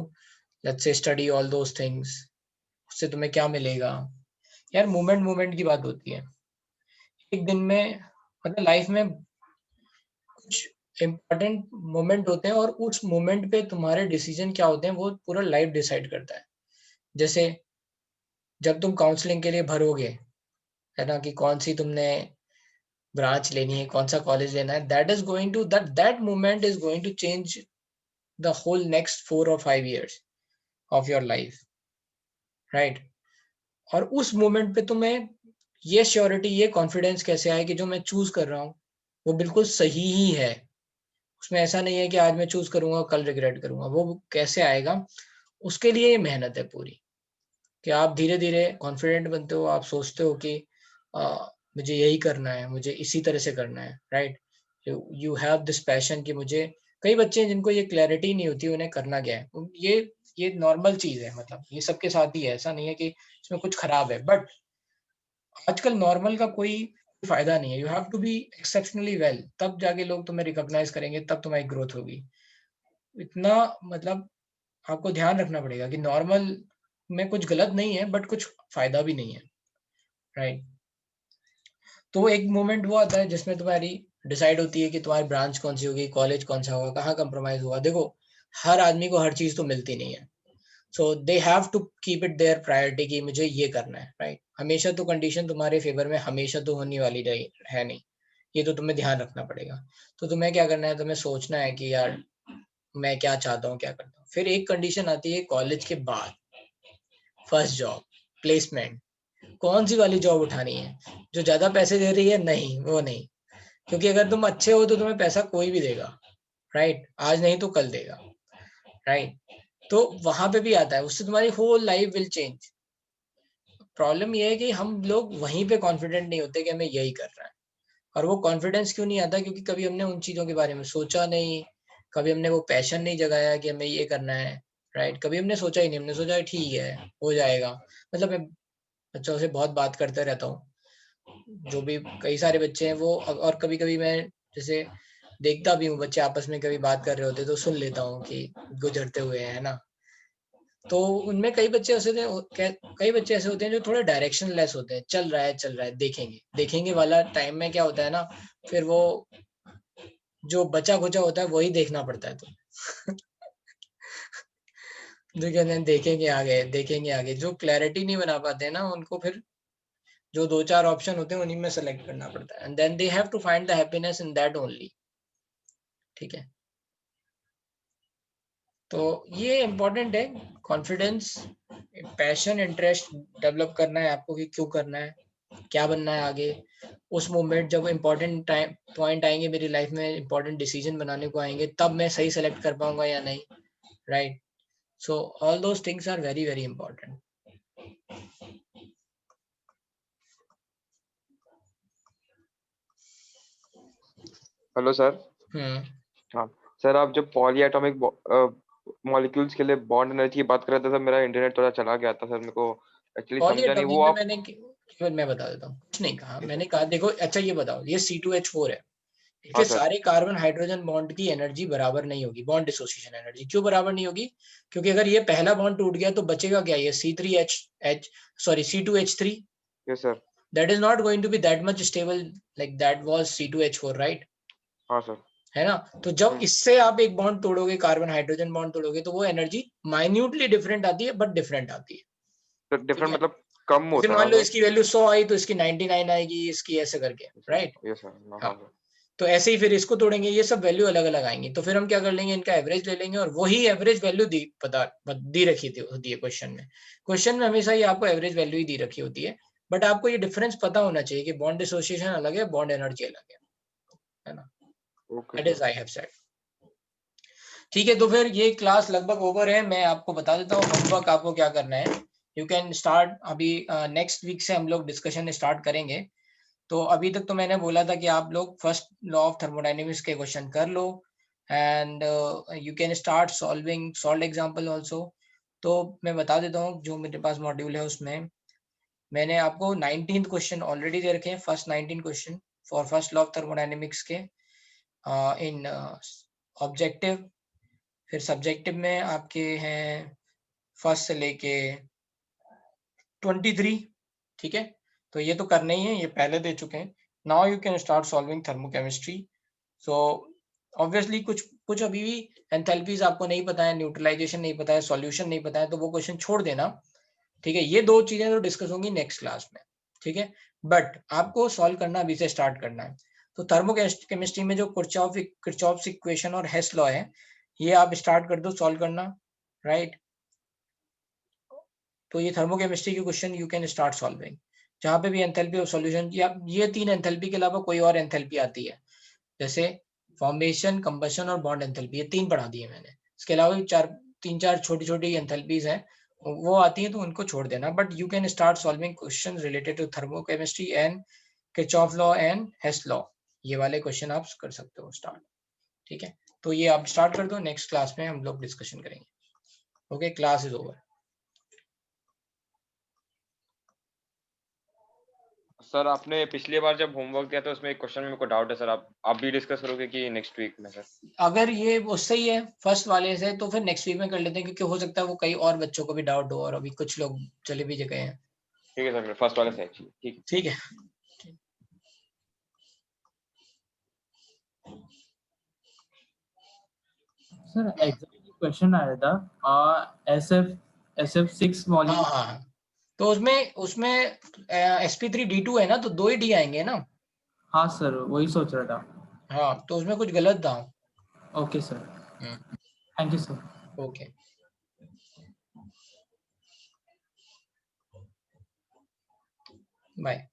let's say study all those things, उससे तुम्हें क्या मिलेगा। यार मूवमेंट की बात होती है। एक दिन में, मतलब लाइफ में कुछ इम्पोर्टेंट मोमेंट होते हैं और उस मोमेंट पे तुम्हारे डिसीजन क्या होते हैं वो पूरा लाइफ डिसाइड करता है। जैसे जब तुम काउंसलिंग के लिए भरोगे, है ना, कि कौन सी तुमने ब्रांच लेनी है, कौन सा कॉलेज लेना है, that is going to that moment is going to change the whole next 4 or 5 years of your life, right? और उस मोमेंट पे तुम्हें ये श्योरिटी, ये कॉन्फिडेंस कैसे आए कि जो मैं चूज कर रहा हूँ वो बिल्कुल सही ही है। उसमें ऐसा नहीं है कि आज मैं चूज करूंगा कल रिग्रेट करूंगा। वो कैसे आएगा, उसके लिए ये मेहनत है पूरी, कि आप धीरे धीरे कॉन्फिडेंट बनते हो। आप सोचते हो कि मुझे यही करना है, मुझे इसी तरह से करना है, right? You have this passion कि मुझे, कई बच्चे हैं जिनको ये क्लैरिटी नहीं होती उन्हें करना क्या है। ये नॉर्मल चीज है, मतलब ये सबके साथ ही है, ऐसा नहीं है कि इसमें कुछ खराब है। बट आजकल नॉर्मल का कोई फायदा नहीं है। You have to be exceptionally well, तब जाके लोग तुम्हें रिकॉग्नाइज करेंगे, तब तुम्हारी ग्रोथ होगी। इतना मतलब आपको ध्यान रखना पड़ेगा कि नॉर्मल में कुछ गलत नहीं है बट कुछ फायदा भी नहीं है, राइट? तो एक मोमेंट वो आता है जिसमें तुम्हारी डिसाइड होती है कि तुम्हारी ब्रांच कौन सी होगी, कॉलेज कौन सा होगा, कहाँ कंप्रोमाइज होगा। देखो हर आदमी को हर चीज तो मिलती नहीं है, so they have to keep it their priority कि मुझे ये करना है, राइट? हमेशा तो कंडीशन तुम्हारे फेवर में हमेशा तो होने वाली है नहीं, ये तो तुम्हें ध्यान रखना पड़ेगा। तो तुम्हें क्या करना है, तुम्हें सोचना है कि यार मैं क्या चाहता हूँ, क्या करता हूँ। फिर एक कंडीशन आती है कॉलेज के बाद, फर्स्ट जॉब, प्लेसमेंट। कौन सी वाली जॉब उठानी है, जो ज्यादा पैसे दे रही है? नहीं, वो नहीं, क्योंकि अगर तुम अच्छे हो तो तुम्हें पैसा कोई भी देगा, राइट? आज नहीं तो कल देगा, राइट? तो वहां पे भी आता है, उससे तुम्हारी whole life will change. Problem ये है कि हम लोग वहीं पे कॉन्फिडेंट नहीं होते कि हमें यही करना है। और वो कॉन्फिडेंस क्यों नहीं आता? क्योंकि कभी हमने उन चीजों के बारे में सोचा नहीं, कभी हमने वो पैशन नहीं जगाया कि हमें ये करना है, राइट? कभी हमने सोचा ही नहीं, हमने सोचा ठीक है हो जाएगा। मतलब मैं बच्चों से बहुत बात करते रहता हूँ, जो भी कई सारे बच्चे हैं वो, और कभी कभी मैं जैसे देखता भी हूँ बच्चे आपस में कभी बात कर रहे होते तो सुन लेता हूँ कि गुजरते हुए है ना। तो उनमें कई बच्चे ऐसे कई बच्चे ऐसे होते हैं जो थोड़े डायरेक्शन लेस होते हैं, चल रहा है देखेंगे देखेंगे वाला टाइम में क्या होता है ना, फिर वो जो बचा खुचा होता है वही देखना पड़ता है। तो जो कहते हैं देखेंगे आगे, जो क्लैरिटी नहीं बना पाते हैं ना, उनको फिर जो दो चार ऑप्शन होते हैं उन्हीं में सेलेक्ट करना पड़ता है, and then they have to find the happiness in that only. ठीक है, तो ये इम्पोर्टेंट है, कॉन्फिडेंस, पैशन, इंटरेस्ट डेवलप करना है आपको कि क्यों करना है, क्या बनना है आगे। उस मोमेंट जब इम्पोर्टेंट टाइम पॉइंट आएंगे मेरी लाइफ में, इम्पोर्टेंट डिसीजन बनाने को आएंगे, तब मैं सही सेलेक्ट कर पाऊंगा या नहीं, right? So all those things are very very important. Hello sir. हाँ सर, आप जब पॉली एटॉमिक मॉलिक्यूल्स के लिए बॉन्ड एनर्जी की बात कर रहे थे सर, मेरा इंटरनेट थोड़ा चला गया था सर, मेरे को एक्चुअली पॉली समझा नहीं एटॉमिक वो में आप। मैंने केवल मैं बता देता हूँ, कुछ नहीं कहा Yes, मैंने, sir. कहा देखो अच्छा ये बताओ, ये C2H4 है, हाँ इसके सर। सारे कार्बन हाइड्रोजन बॉन्ड की एनर्जी बराबर नहीं होगी, बॉन्ड डिसोसिएशन एनर्जी। क्यों बराबर नहीं होगी? क्योंकि अगर ये पहला बॉन्ड टूट गया तो बचेगा क्या? ये C2H3, yes sir. that is not going to be that much stable like that was C2H4, right? हाँ सर। है ना? तो जब इससे आप एक बॉन्ड तोड़ोगे, कार्बन हाइड्रोजन बॉन्ड तोड़ोगे, तो वो एनर्जी माइन्यूटली डिफरेंट आती है, बट डिफरेंट आती है। तो ठीक डिफरेंट है, मतलब कम जैसे होता है मान ना लो सर? इसकी वैल्यू 100 आई तो इसकी 99 आएगी, इसकी ऐसे करके, राइट? Yes sir. हाँ हाँ, सर। तो ऐसे ही फिर इसको तोड़ेंगे, ये सब वैल्यू अलग अलग आएंगी, तो फिर हम क्या कर लेंगे, इनका एवरेज ले लेंगे, और वही एवरेज वैल्यू दी रखी होती है क्वेश्चन में हमेशा ये आपको एवरेज वैल्यू ही दी रखी होती है, बट आपको ये डिफरेंस पता होना चाहिए कि बॉन्ड डिसोसिएशन अलग है, बॉन्ड एनर्जी अलग है ना? Okay that is sir. I have said. ठीक है, तो फिर ये क्लास लगभग ओवर है, मैं आपको बता देता हूँ होमवर्क आपको क्या करना है। यू कैन स्टार्ट अभी, नेक्स्ट वीक से हम लोग डिस्कशन स्टार्ट करेंगे। तो अभी तक तो मैंने बोला था कि आप लोग फर्स्ट लॉ ऑफ थर्मोडायनेमिक्स के क्वेश्चन कर लो, and you can start solving solve example also. तो मैं बता देता हूँ, जो मेरे पास मॉड्यूल है उसमें मैंने आपको 19th क्वेश्चन ऑलरेडी दे रखे हैं, first 19 question for first law of thermodynamics के इन ऑब्जेक्टिव। फिर सब्जेक्टिव में आपके हैं फर्स्ट से लेके 23। ठीक है, तो ये तो करना ही है, ये पहले दे चुके हैं। Now you can start solving thermochemistry. So obviously कुछ कुछ अभी भी एंथैल्पीज आपको नहीं पता है, न्यूट्रलाइजेशन नहीं पता है, सॉल्यूशन नहीं पता है, तो वो क्वेश्चन छोड़ देना। ठीक है, ये दो चीजें तो डिस्कस होंगी नेक्स्ट क्लास में। ठीक है, बट आपको सॉल्व करना अभी से स्टार्ट करना है। तो थर्मोकेमिस्ट्री में जो किरचॉफ इक्वेशन और हेस लॉ है, ये आप स्टार्ट कर दो सॉल्व करना, राइट? तो ये थर्मोकेमिस्ट्री के question you can start solving, जहाँ पे भी एंथैल्पी ऑफ सॉल्यूशन या ये तीन एंथैल्पी के अलावा कोई और एंथैल्पी आती है, जैसे फॉर्मेशन, कंबशन और बॉन्ड एंथैल्पी, ये तीन पढ़ा दी है मैंने। इसके अलावा भी तीन चार छोटी छोटी एंथैल्पीज हैं, वो आती है तो उनको छोड़ देना, but you can start solving question related to thermochemistry and Kirchhoff law and Hess law. ये वाले क्वेश्चन आप कर सकते हो स्टार्ट। ठीक है, तो ये आप स्टार्ट कर दो, नेक्स्ट क्लास में हम लोग डिस्कशन करेंगे। Okay, class is over. Sir आपने पिछली बार जब होमवर्क दिया था उसमें एक क्वेश्चन में मेरे को डाउट है सर, आप भी डिस्कस करोगे कि नेक्स्ट वीक में सर? अगर ये उससे ही है फर्स्ट वाले से, तो फिर नेक्स्ट वीक में कर लेते हैं, क्योंकि हो सकता है वो कई और बच्चों को भी डाउट हो, और अभी कुछ लोग चले भी गए हैं। ठीक है सर, फर्स्ट वाले से एक्चुअली ठीक है। ठीक है, सर एग्जाम क्वेश्चन आया था SF6 हाँ मॉलिक्यूल। हाँ, तो उसमें उसमें sp3d2 है ना, तो 2 ही डी आएंगे ना। हाँ सर, वही सोच रहा था। हाँ, तो उसमें कुछ गलत था। Okay sir, thank you sir. Okay, bye.